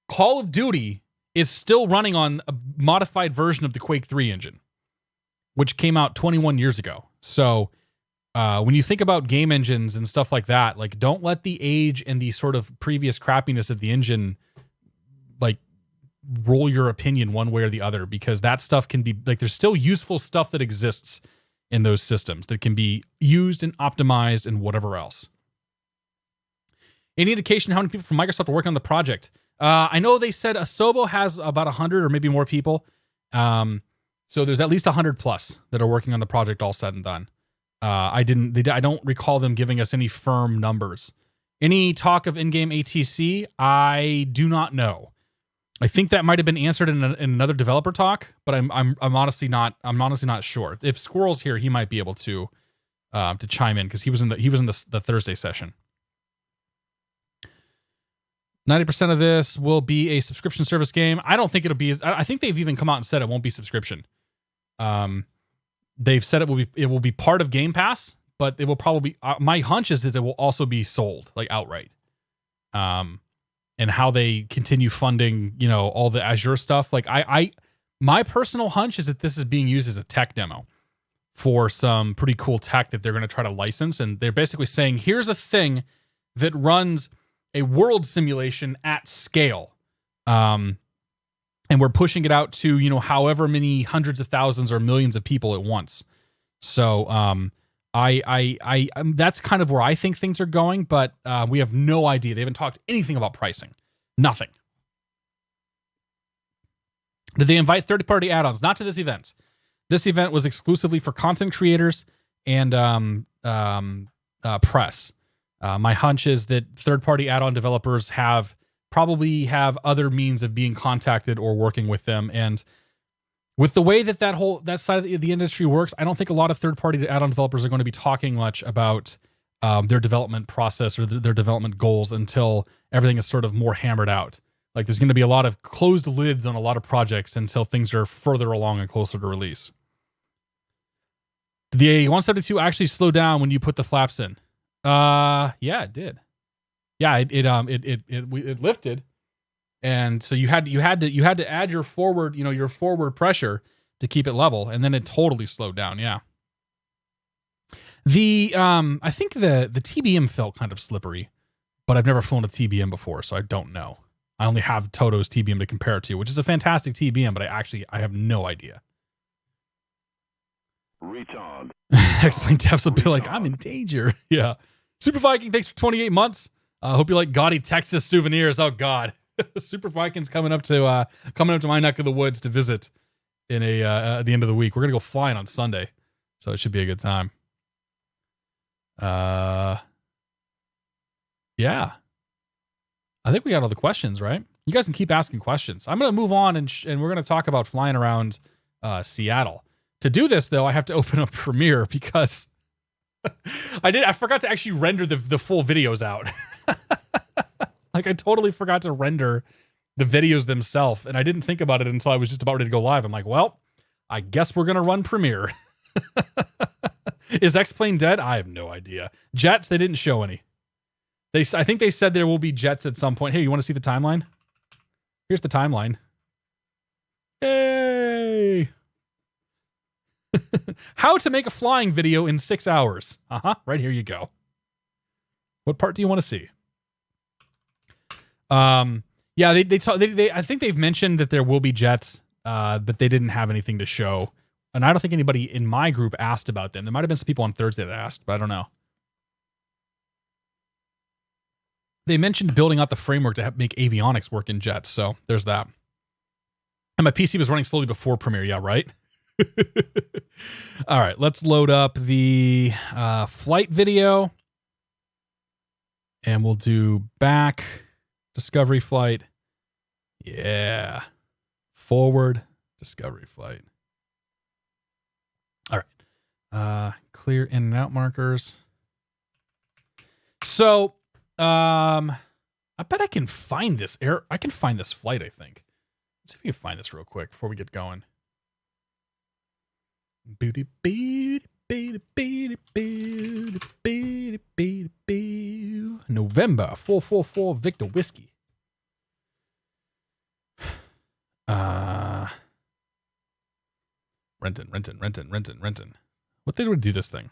S1: Call of Duty is still running on a modified version of the Quake 3 engine, which came out 21 years ago. So when you think about game engines and stuff like that, like, don't let the age and the sort of previous crappiness of the engine, like, roll your opinion one way or the other, because that stuff can be, like, there's still useful stuff that exists in those systems that can be used and optimized and whatever else. Any indication how many people from Microsoft are working on the project? I know they said Asobo has about 100 or maybe more people. So there's at least 100 plus that are working on the project, all said and done. I don't recall them giving us any firm numbers. Any talk of in-game ATC? I do not know. I think that might have been answered in another developer talk, but I'm honestly not sure. If Squirrel's here, he might be able to chime in, because he was in the Thursday session. 90% of this will be a subscription service game. I don't think it'll be. I think they've even come out and said it won't be subscription. They've said it will be part of Game Pass, but it will probably my hunch is that it will also be sold like outright. And how they continue funding, all the Azure stuff. Like my personal hunch is that this is being used as a tech demo for some pretty cool tech that they're going to try to license. And they're basically saying, here's a thing that runs a world simulation at scale. And we're pushing it out to, however many hundreds of thousands or millions of people at once. So, I that's kind of where I think things are going, but we have no idea. They haven't talked anything about pricing. Nothing. Did they invite third-party add-ons? Not to this event. This event was exclusively for content creators and press. My hunch is that third-party add-on developers probably have other means of being contacted or working with them. And with the way that side of the industry works, I don't think a lot of third-party add-on developers are going to be talking much about their development process or their development goals until everything is sort of more hammered out. Like there's going to be a lot of closed lids on a lot of projects until things are further along and closer to release. Did the A172 actually slow down when you put the flaps in? Yeah, it did. Yeah, it lifted, and so you had to add your forward pressure to keep it level, and then it totally slowed down. Yeah. I think the TBM felt kind of slippery, but I've never flown a TBM before, so I don't know. I only have Toto's TBM to compare it to, which is a fantastic TBM, but I have no idea.
S2: Retard.
S1: X-Plane devs will be like, I'm in danger. Yeah. Super Viking, thanks for 28 months. I hope you like gaudy Texas souvenirs. Oh God. Super Viking's coming up to my neck of the woods to visit at the end of the week. We're gonna go flying on Sunday, so it should be a good time. Yeah. I think we got all the questions, right? You guys can keep asking questions. I'm going to move on and we're going to talk about flying around Seattle. To do this, though, I have to open up Premiere because I forgot to actually render the full videos out. Like I totally forgot to render the videos themselves, and I didn't think about it until I was just about ready to go live. I'm like, well, I guess we're going to run Premiere. Is X-Plane dead? I have no idea. Jets, they didn't show any. I think they said there will be jets at some point. Hey, you want to see the timeline? Here's the timeline. Yay! How to make a flying video in 6 hours. Right here you go. What part do you want to see? Yeah, they I think they've mentioned that there will be jets, but they didn't have anything to show. And I don't think anybody in my group asked about them. There might have been some people on Thursday that asked, but I don't know. They mentioned building out the framework to make avionics work in jets, so there's that. And my PC was running slowly before Premiere, yeah, right? All right, let's load up the flight video. And we'll do back, discovery flight. Yeah. Forward, discovery flight. All right. Clear in and out markers. So... I bet I can find this I can find this flight, I think. Let's see if we can find this real quick before we get going. November 444 Victor Whiskey. Renton. What day would do this thing?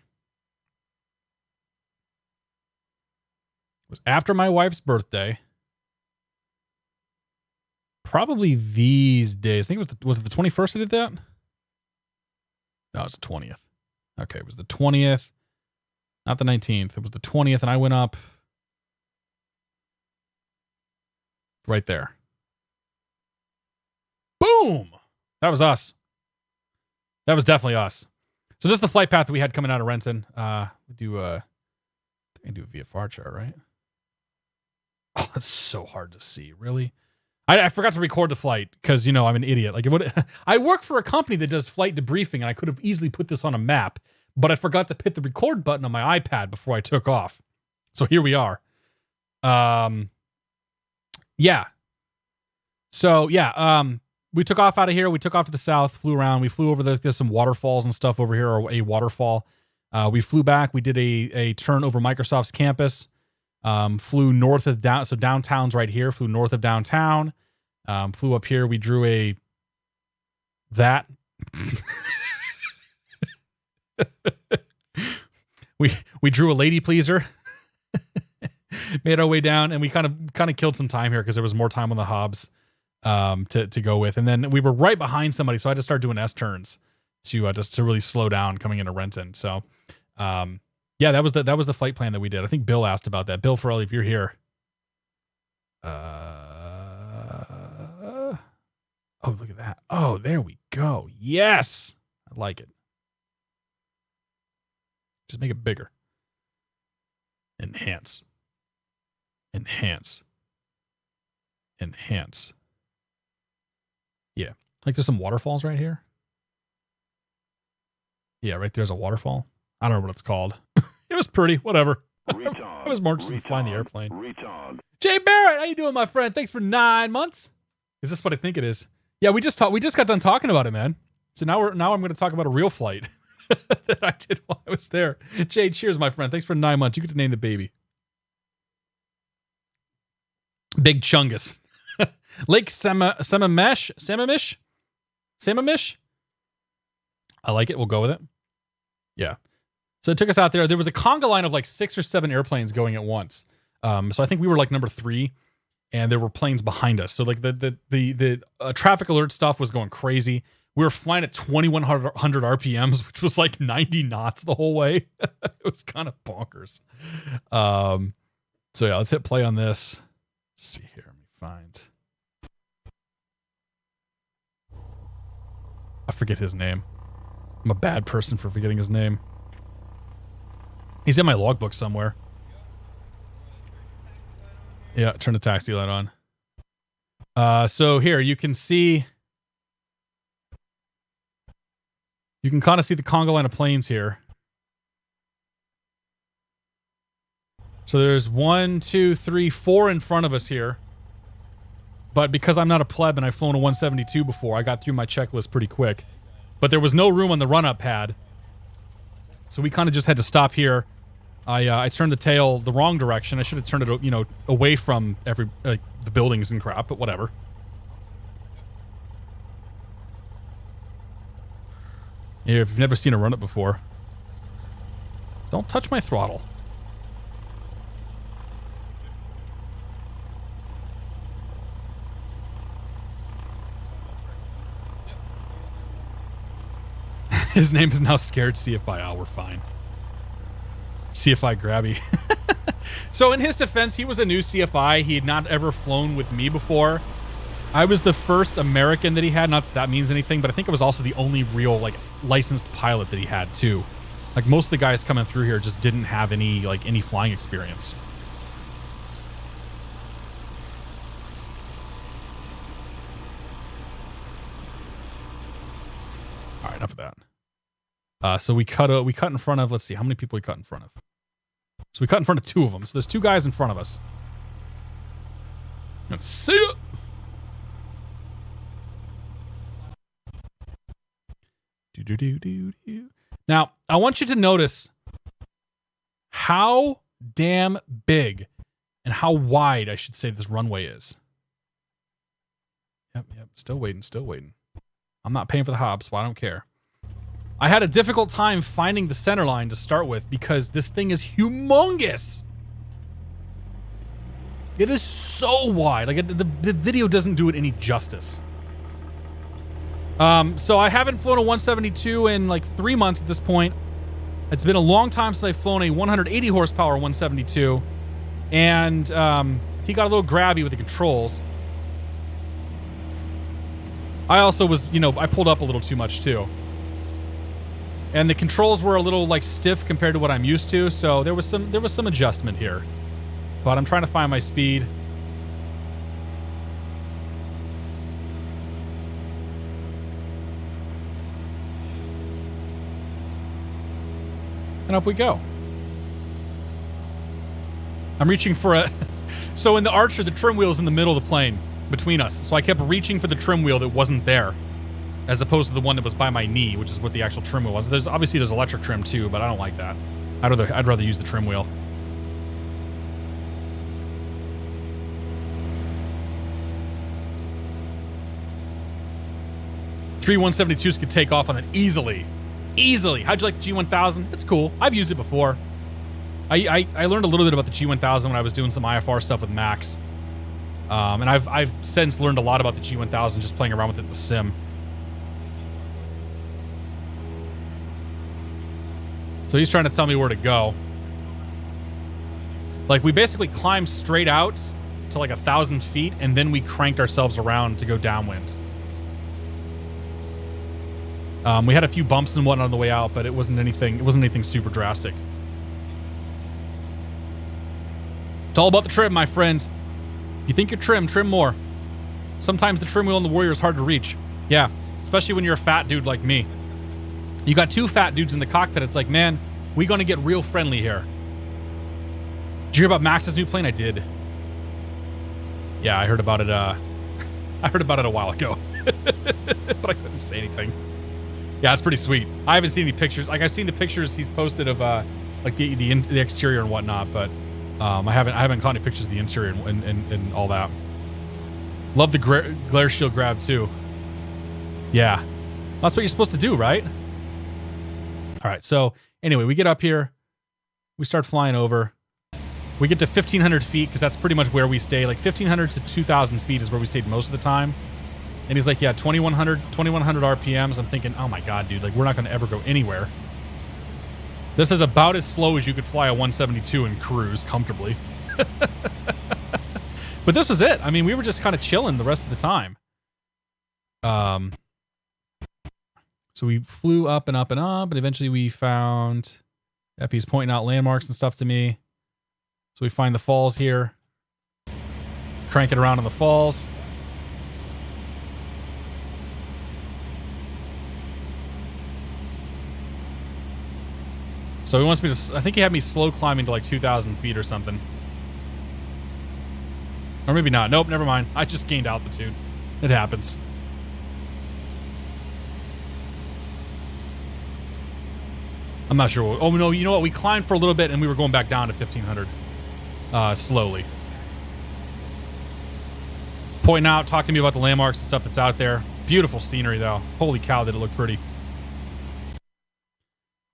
S1: Was after my wife's birthday. Probably these days. I think was it the 21st I did that? No, it was the 20th. Okay, it was the 20th. Not the 19th. It was the 20th, and I went up right there. Boom! That was us. That was definitely us. So this is the flight path that we had coming out of Renton. We do I can do a VFR chart, right? Oh, that's so hard to see. Really? I forgot to record the flight because, I'm an idiot. Like, I work for a company that does flight debriefing, and I could have easily put this on a map, but I forgot to hit the record button on my iPad before I took off. So here we are. Yeah. So, yeah. we took off out of here. We took off to the south, flew around. We flew over there's some waterfalls and stuff over here, or a waterfall. We flew back. We did a turn over Microsoft's campus. Flew north of so downtown's right here. Flew north of downtown. Flew up here. We drew that. we drew a lady pleaser. Made our way down, and we kind of killed some time here because there was more time on the hobs to go with. And then we were right behind somebody, so I had to start doing S turns to just to really slow down coming into Renton. So yeah, that was the flight plan that we did. I think Bill asked about that. Bill Farrelly, if you're here. Oh, look at that. Oh, there we go. Yes. I like it. Just make it bigger. Enhance. Enhance. Enhance. Yeah. Like there's some waterfalls right here. Yeah, right there's a waterfall. I don't know what it's called. It was pretty. Whatever. I was more interested in flying the airplane. Jay Barrett, how you doing, my friend? Thanks for 9 months. Is this what I think it is? Yeah, we just got done talking about it, man. So now I'm going to talk about a real flight that I did while I was there. Jay, cheers, my friend. Thanks for 9 months. You get to name the baby. Big Chungus. Lake Sammamish. I like it. We'll go with it. Yeah. So it took us out there. There was a conga line of like 6 or 7 airplanes going at once. So I think we were like number 3, and there were planes behind us. So like the traffic alert stuff was going crazy. We were flying at 2,100 RPMs, which was like 90 knots the whole way. It was kind of bonkers. So yeah, let's hit play on this. Let's see here. Let me find. I forget his name. I'm a bad person for forgetting his name. He's in my logbook somewhere. Yeah, turn the taxi light on. So here you can see. You can kind of see the conga line of planes here. So there's 1, 2, 3, 4 in front of us here. But because I'm not a pleb and I've flown a 172 before, I got through my checklist pretty quick. But there was no room on the run-up pad. So we kind of just had to stop here. I turned the tail the wrong direction. I should have turned it, away from the buildings and crap, but whatever. Yeah, if you've never seen a run-up before, don't touch my throttle. His name is now Scared CFI. Oh, we're fine. CFI Grabby. So in his defense, he was a new CFI. He had not ever flown with me before. I was the first American that he had. Not that that means anything, but I think it was also the only real, licensed pilot that he had, too. Like, most of the guys coming through here just didn't have any flying experience. All right, enough of that. So we cut in front of, let's see, how many people we cut in front of? So we cut in front of 2 of them. So there's 2 guys in front of us. Let's see it. Now, I want you to notice how damn big and how wide, I should say, this runway is. Yep, still waiting. I'm not paying for the hobs, so I don't care. I had a difficult time finding the center line to start with because this thing is humongous. It is so wide. The video doesn't do it any justice. So I haven't flown a 172 in 3 months at this point. It's been a long time since I've flown a 180 horsepower 172. And he got a little grabby with the controls. I also was, I pulled up a little too much too. And the controls were a little stiff compared to what I'm used to, so there was some adjustment here. But I'm trying to find my speed. And up we go. I'm reaching for a... So in the Archer, the trim wheel is in the middle of the plane. between us. So I kept reaching for the trim wheel that wasn't there, as opposed to the one that was by my knee, which is what the actual trim wheel was. There's electric trim too, but I don't like that. I'd rather use the trim wheel. Three 172s could take off on it easily. Easily. How'd you like the G1000? It's cool. I've used it before. I learned a little bit about the G1000 when I was doing some IFR stuff with Max. And I've since learned a lot about the G1000 just playing around with it in the sim. So he's trying to tell me where to go. Like, we basically climbed straight out to like 1,000 feet, and then we cranked ourselves around to go downwind. We had a few bumps and whatnot on the way out, but it wasn't anything super drastic. It's all about the trim, my friend. You think you're trim more. Sometimes the trim wheel on the Warrior is hard to reach. Yeah, especially when you're a fat dude like me. You got two fat dudes in the cockpit. It's like, man, we gonna get real friendly here. Did you hear about Max's new plane? I did. Yeah, I heard about it. I heard about it a while ago, but I couldn't say anything. Yeah, it's pretty sweet. I haven't seen any pictures. Like, I've seen the pictures he's posted of like the exterior and whatnot, but I haven't caught any pictures of the interior and all that. Love the glare shield grab too. Yeah, that's what you're supposed to do, right? All right. So anyway, we get up here, we start flying over. We get to 1,500 feet because that's pretty much where we stay. Like 1,500 to 2,000 feet is where we stayed most of the time. And he's like, yeah, 2,100 RPMs. I'm thinking, oh my God, dude, like we're not going to ever go anywhere. This is about as slow as you could fly a 172 and cruise comfortably. But this was it. I mean, we were just kind of chilling the rest of the time. So we flew up and up and up, and eventually we found Effie's pointing out landmarks and stuff to me. So we find the falls here. Crank it around in the falls. So he wants me to, I think he had me slow climbing to like 2,000 feet or something. Or maybe not. Nope, never mind. I just gained altitude. It happens. I'm not sure. Oh, no, you know what? We climbed for a little bit and we were going back down to 1,500. Slowly. Pointing out, talking to me about the landmarks and stuff that's out there. Beautiful scenery, though. Holy cow, did it look pretty.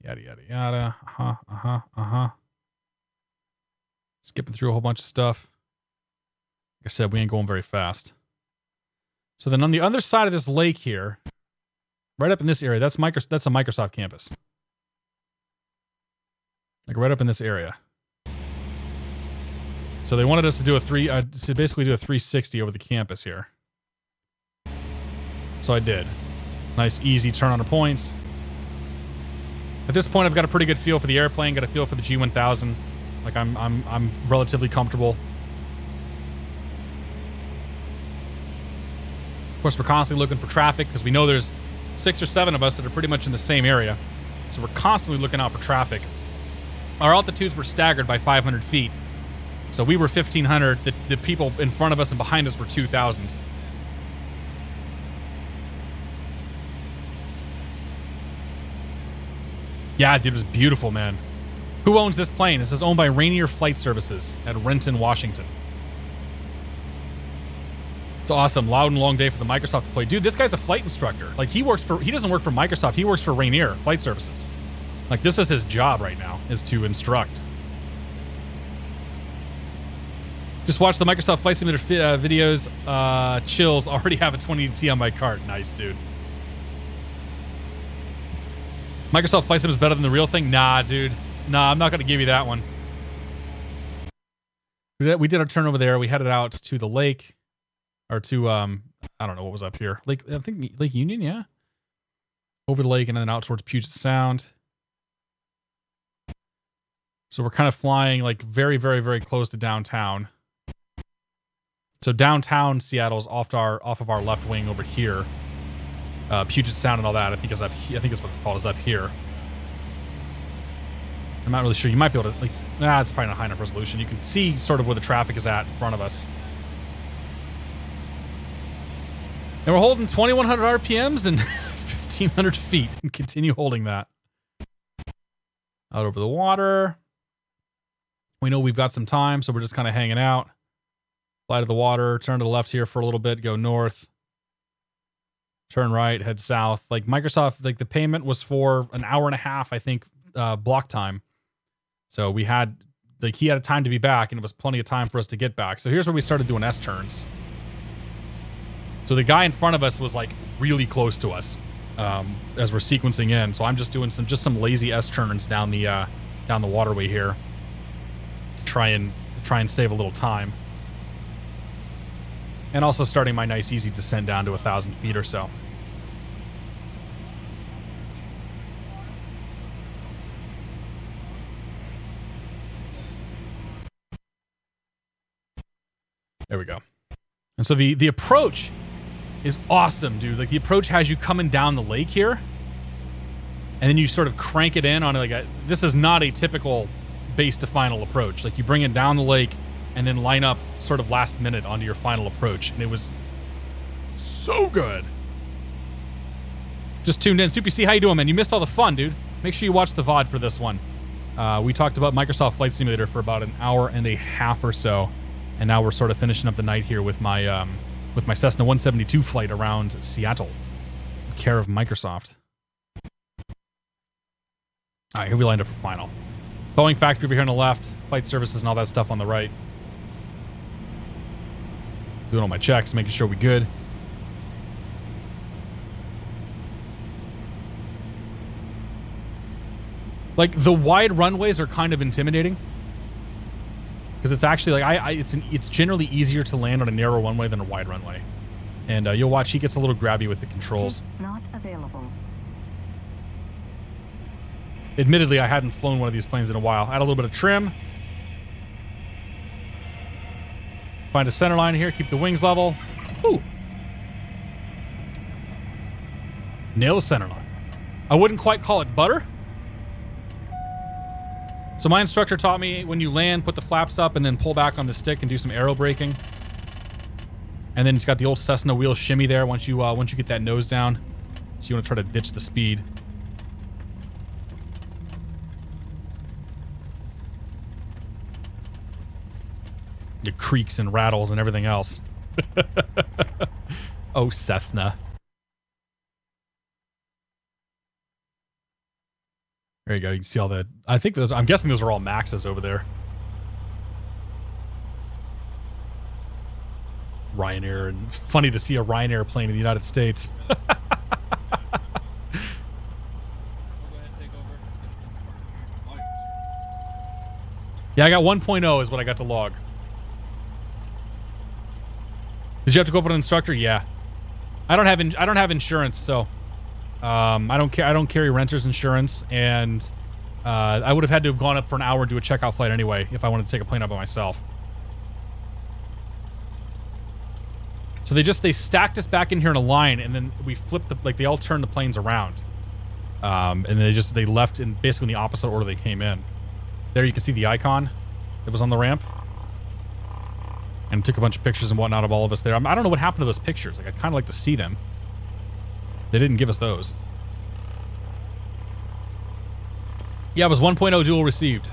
S1: Yada, yada, yada. Skipping through a whole bunch of stuff. Like I said, we ain't going very fast. So then on the other side of this lake here, right up in this area, that's a Microsoft campus. Like right up in this area. So they wanted us to do to basically do a 360 over the campus here. So I did. Nice, easy turn on a point. At this point, I've got a pretty good feel for the airplane. Got a feel for the G1000. Like I'm relatively comfortable. Of course, we're constantly looking for traffic because we know there's 6 or 7 of us that are pretty much in the same area. So we're constantly looking out for traffic. Our altitudes were staggered by 500 feet. So we were 1,500. The people in front of us and behind us were 2,000. Yeah, dude, it was beautiful, man. Who owns this plane? This is owned by Rainier Flight Services at Renton, Washington. It's awesome. Loud and long day for the Microsoft employee. Dude, this guy's a flight instructor. Like, he doesn't work for Microsoft. He works for Rainier Flight Services. Like, this is his job right now, is to instruct. Just watch the Microsoft Flight Simulator videos. Chills. Already have a 20T on my cart. Nice, dude. Microsoft Flight Sim is better than the real thing? Nah, dude. Nah, I'm not going to give you that one. We did our turn over there. We headed out to the lake. Or to, I don't know what was up here. I think Lake Union, yeah? Over the lake and then out towards Puget Sound. So we're kind of flying like very, very, very close to downtown. So downtown Seattle's off of our left wing over here. Puget Sound and all that, I think is up. I think it's what it's called, is up here. I'm not really sure. You might be able to, like, it's probably not high enough resolution. You can see sort of where the traffic is at in front of us. And we're holding 2,100 RPMs and 1,500 feet and continue holding that. Out over the water. We know we've got some time, so we're just kind of hanging out. Fly to the water, turn to the left here for a little bit, go north. Turn right, head south. Like Microsoft, like the payment was for an hour and a half, I think, block time. So we had, like he had a time to be back and it was plenty of time for us to get back. So here's where we started doing S-turns. So the guy in front of us was like really close to us as we're sequencing in. So I'm just doing some lazy S-turns down the waterway here to try and save a little time. And also starting my nice easy descent down to 1,000 feet or so. There we go. And so the approach is awesome, dude. Like the approach has you coming down the lake here. And then you sort of crank it in on like this is not a typical base to final approach. Like you bring it down the lake and then line up sort of last minute onto your final approach. And it was so good. Just tuned in. Soupy C, how you doing, man? You missed all the fun, dude. Make sure you watch the VOD for this one. We talked about Microsoft Flight Simulator for about an hour and a half or so. And now we're sort of finishing up the night here with my Cessna 172 flight around Seattle. Care of Microsoft. All right, here we lined up for final. Boeing factory over here on the left. Flight services and all that stuff on the right. Doing all my checks, making sure we're good. Like, the wide runways are kind of intimidating. Because it's actually, like, it's generally easier to land on a narrow runway than a wide runway. And you'll watch, he gets a little grabby with the controls.
S3: Not available.
S1: Admittedly, I hadn't flown one of these planes in a while. I had a little bit of trim. Find a center line here, keep the wings level. Ooh. Nail the center line. I wouldn't quite call it butter. So my instructor taught me when you land, put the flaps up and then pull back on the stick and do some aero braking. And then it's got the old Cessna wheel shimmy there once you get that nose down. So you want to try to ditch the speed. It creaks and rattles and everything else. Oh, Cessna. There you go. You can see all the... I'm guessing those are all Maxes over there. Ryanair. And it's funny to see a Ryanair plane in the United States. Yeah, I got 1.0 is what I got to log. Did you have to go up with an instructor? Yeah. I don't have insurance, so I don't carry renter's insurance, and I would have had to have gone up for an hour and do a checkout flight anyway if I wanted to take a plane up by myself. So they stacked us back in here in a line, and then we flipped they all turned the planes around, and they left in basically in the opposite order they came in. There you can see the icon that was on the ramp. And took a bunch of pictures and whatnot of all of us there. I don't know what happened to those pictures. Like, I'd kind of like to see them. They didn't give us those. Yeah, it was 1.0 dual received.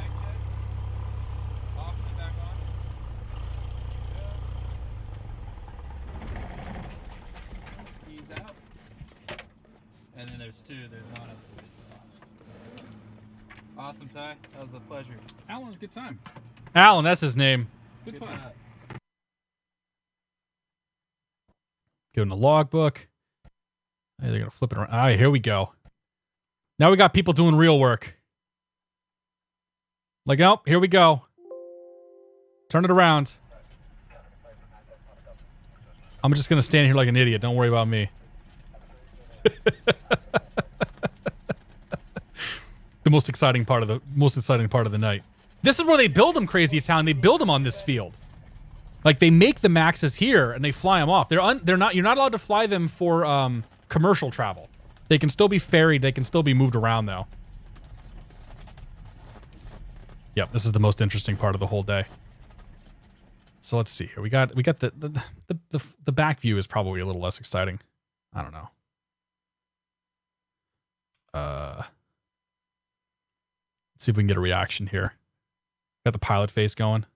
S4: He's out. And then there's two. There's one up. Awesome, Ty. That was a pleasure.
S1: Alan was a good time. Alan, that's his name.
S4: Good fun.
S1: Go in the logbook. Hey, they're going to flip it around. All right, here we go. Now we got people doing real work. Like, oh, here we go. Turn it around. I'm just going to stand here like an idiot. Don't worry about me. The most exciting part of the night. This is where they build them, Crazy Town. They build them on this field. Like, they make the Maxes here and they fly them off. You're not allowed to fly them for commercial travel. They can still be ferried. They can still be moved around, though. Yep, this is the most interesting part of the whole day. So let's see here. We got the back view is probably a little less exciting. I don't know. Let's see if we can get a reaction here. Got the pilot face going.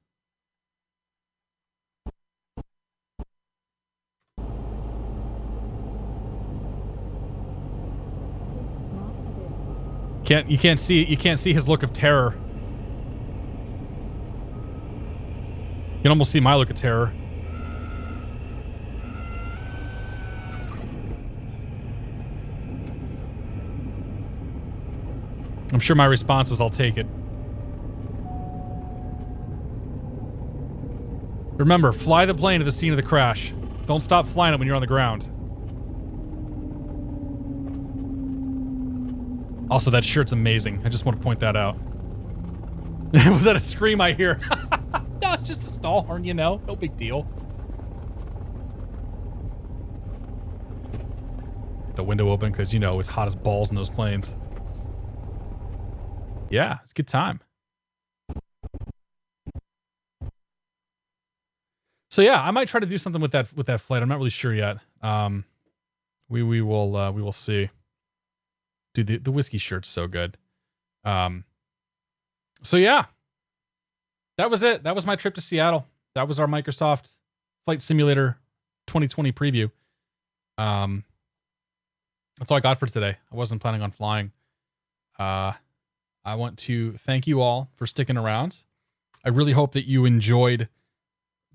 S1: You can't see his look of terror. You can almost see my look of terror. I'm sure my response was, I'll take it. Remember, fly the plane to the scene of the crash. Don't stop flying it when you're on the ground. Also, that shirt's amazing. I just want to point that out. Was that a scream I hear? No, it's just a stall horn, you know. No big deal. Get the window open because, you know, it's hot as balls in those planes. Yeah, it's a good time. So yeah, I might try to do something with that flight. I'm not really sure yet. We will see. Dude, the whiskey shirt's so good. So yeah. That was it. That was my trip to Seattle. That was our Microsoft Flight Simulator 2020 preview. That's all I got for today. I wasn't planning on flying. I want to thank you all for sticking around. I really hope that you enjoyed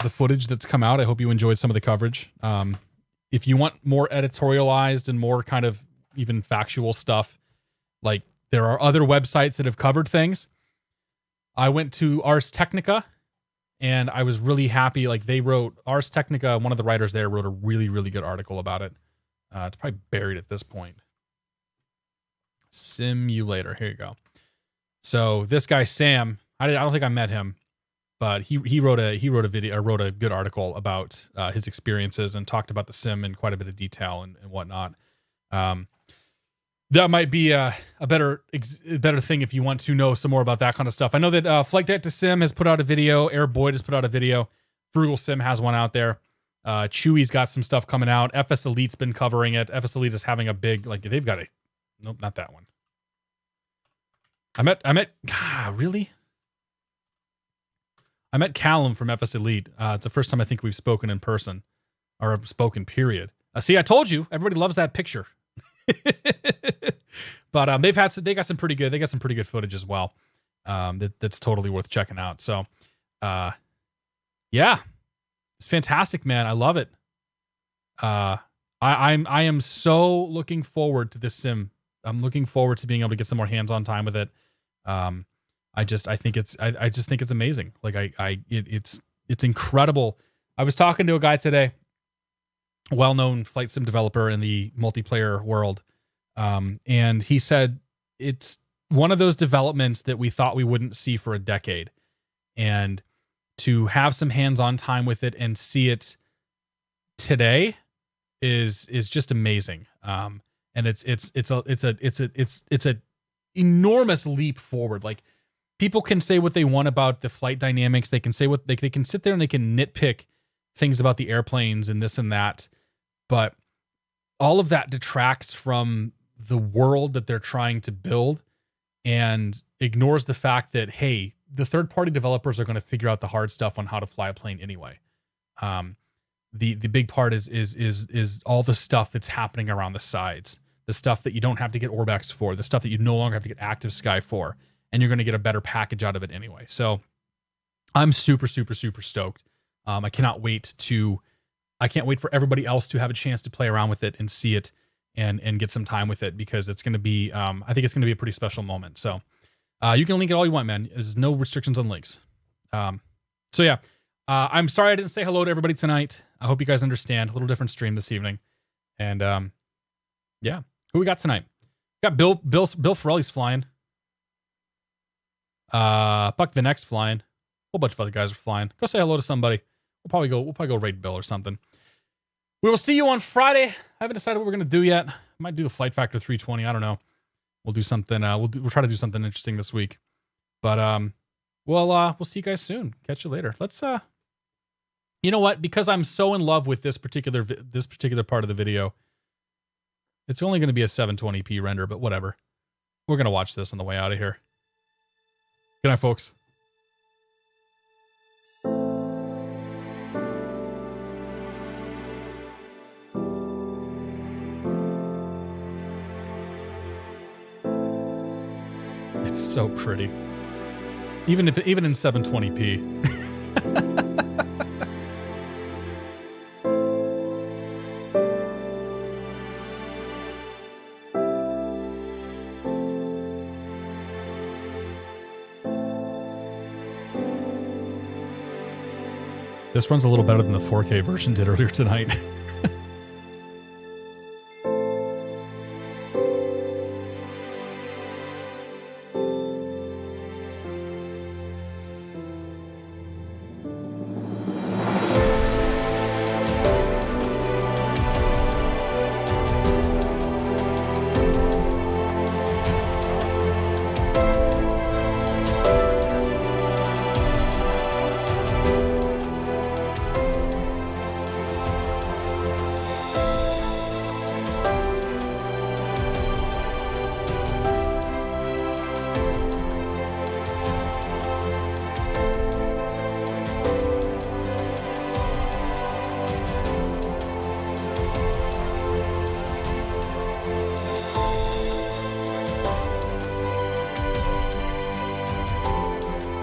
S1: the footage that's come out. I hope you enjoyed some of the coverage. If you want more editorialized and more kind of even factual stuff, like there are other websites that have covered things. I went to Ars Technica and I was really happy. Like they wrote, Ars Technica, one of the writers there wrote a really, really good article about it. It's probably buried at this point. Simulator. Here you go. So this guy, Sam, I don't think I met him, but he wrote a video, or wrote a good article about his experiences and talked about the sim in quite a bit of detail and whatnot. That might be a better thing if you want to know some more about that kind of stuff. I know that Flight Deck to Sim has put out a video. Air Boyd has put out a video. Frugal Sim has one out there. Chewy's got some stuff coming out. FS Elite's been covering it. FS Elite is having a big, like, they've got a, nope, not that one. Really? I met Callum from FS Elite. It's the first time I think we've spoken in person, or spoken, period. See, I told you, everybody loves that picture. But they got some pretty good footage as well. That's totally worth checking out. So, yeah, it's fantastic, man. I love it. I am so looking forward to this sim. I'm looking forward to being able to get some more hands-on time with it. I just think it's amazing. Like it's incredible. I was talking to a guy today, a well-known flight sim developer in the multiplayer world. And he said it's one of those developments that we thought we wouldn't see for a decade. And to have some hands-on time with it and see it today is just amazing. And it's a enormous leap forward. Like, people can say what they want about the flight dynamics. They can say what they can sit there and they can nitpick things about the airplanes and this and that. But all of that detracts from the world that they're trying to build and ignores the fact that, hey, the third-party developers are going to figure out the hard stuff on how to fly a plane anyway. The big part is all the stuff that's happening around the sides, the stuff that you don't have to get Orbex for, the stuff that you no longer have to get Active Sky for, and you're going to get a better package out of it anyway. So I'm super, super, super stoked. I can't wait for everybody else to have a chance to play around with it and see it and get some time with it, because it's going to be, I think it's going to be a pretty special moment. So you can link it all you want, man. There's no restrictions on links. So yeah, I'm sorry I didn't say hello to everybody tonight. I hope you guys understand. A little different stream this evening. And yeah, who we got tonight? Got Bill Ferrelli's flying. Buck the Next flying. A whole bunch of other guys are flying. Go say hello to somebody. We'll probably go raid Bill or something. We will see you on Friday. I haven't decided what we're gonna do yet. Might do the Flight Factor 320. I don't know. We'll do something. We'll try to do something interesting this week. But we'll see you guys soon. Catch you later. Let's You know what? Because I'm so in love with this particular part of the video, it's only going to be a 720p render, but whatever. We're going to watch this on the way out of here. Good night, folks. It's so pretty. Even in 720p. This runs a little better than the 4K version did earlier tonight.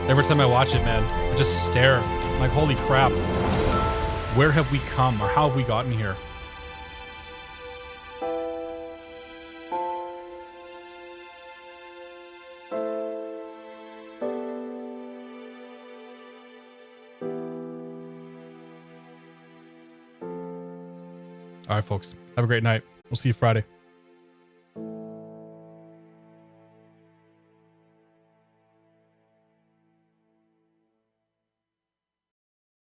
S1: Every time I watch it, man, I just stare. I'm like, holy crap. Where have we come, or how have we gotten here? All right, folks. Have a great night. We'll see you Friday.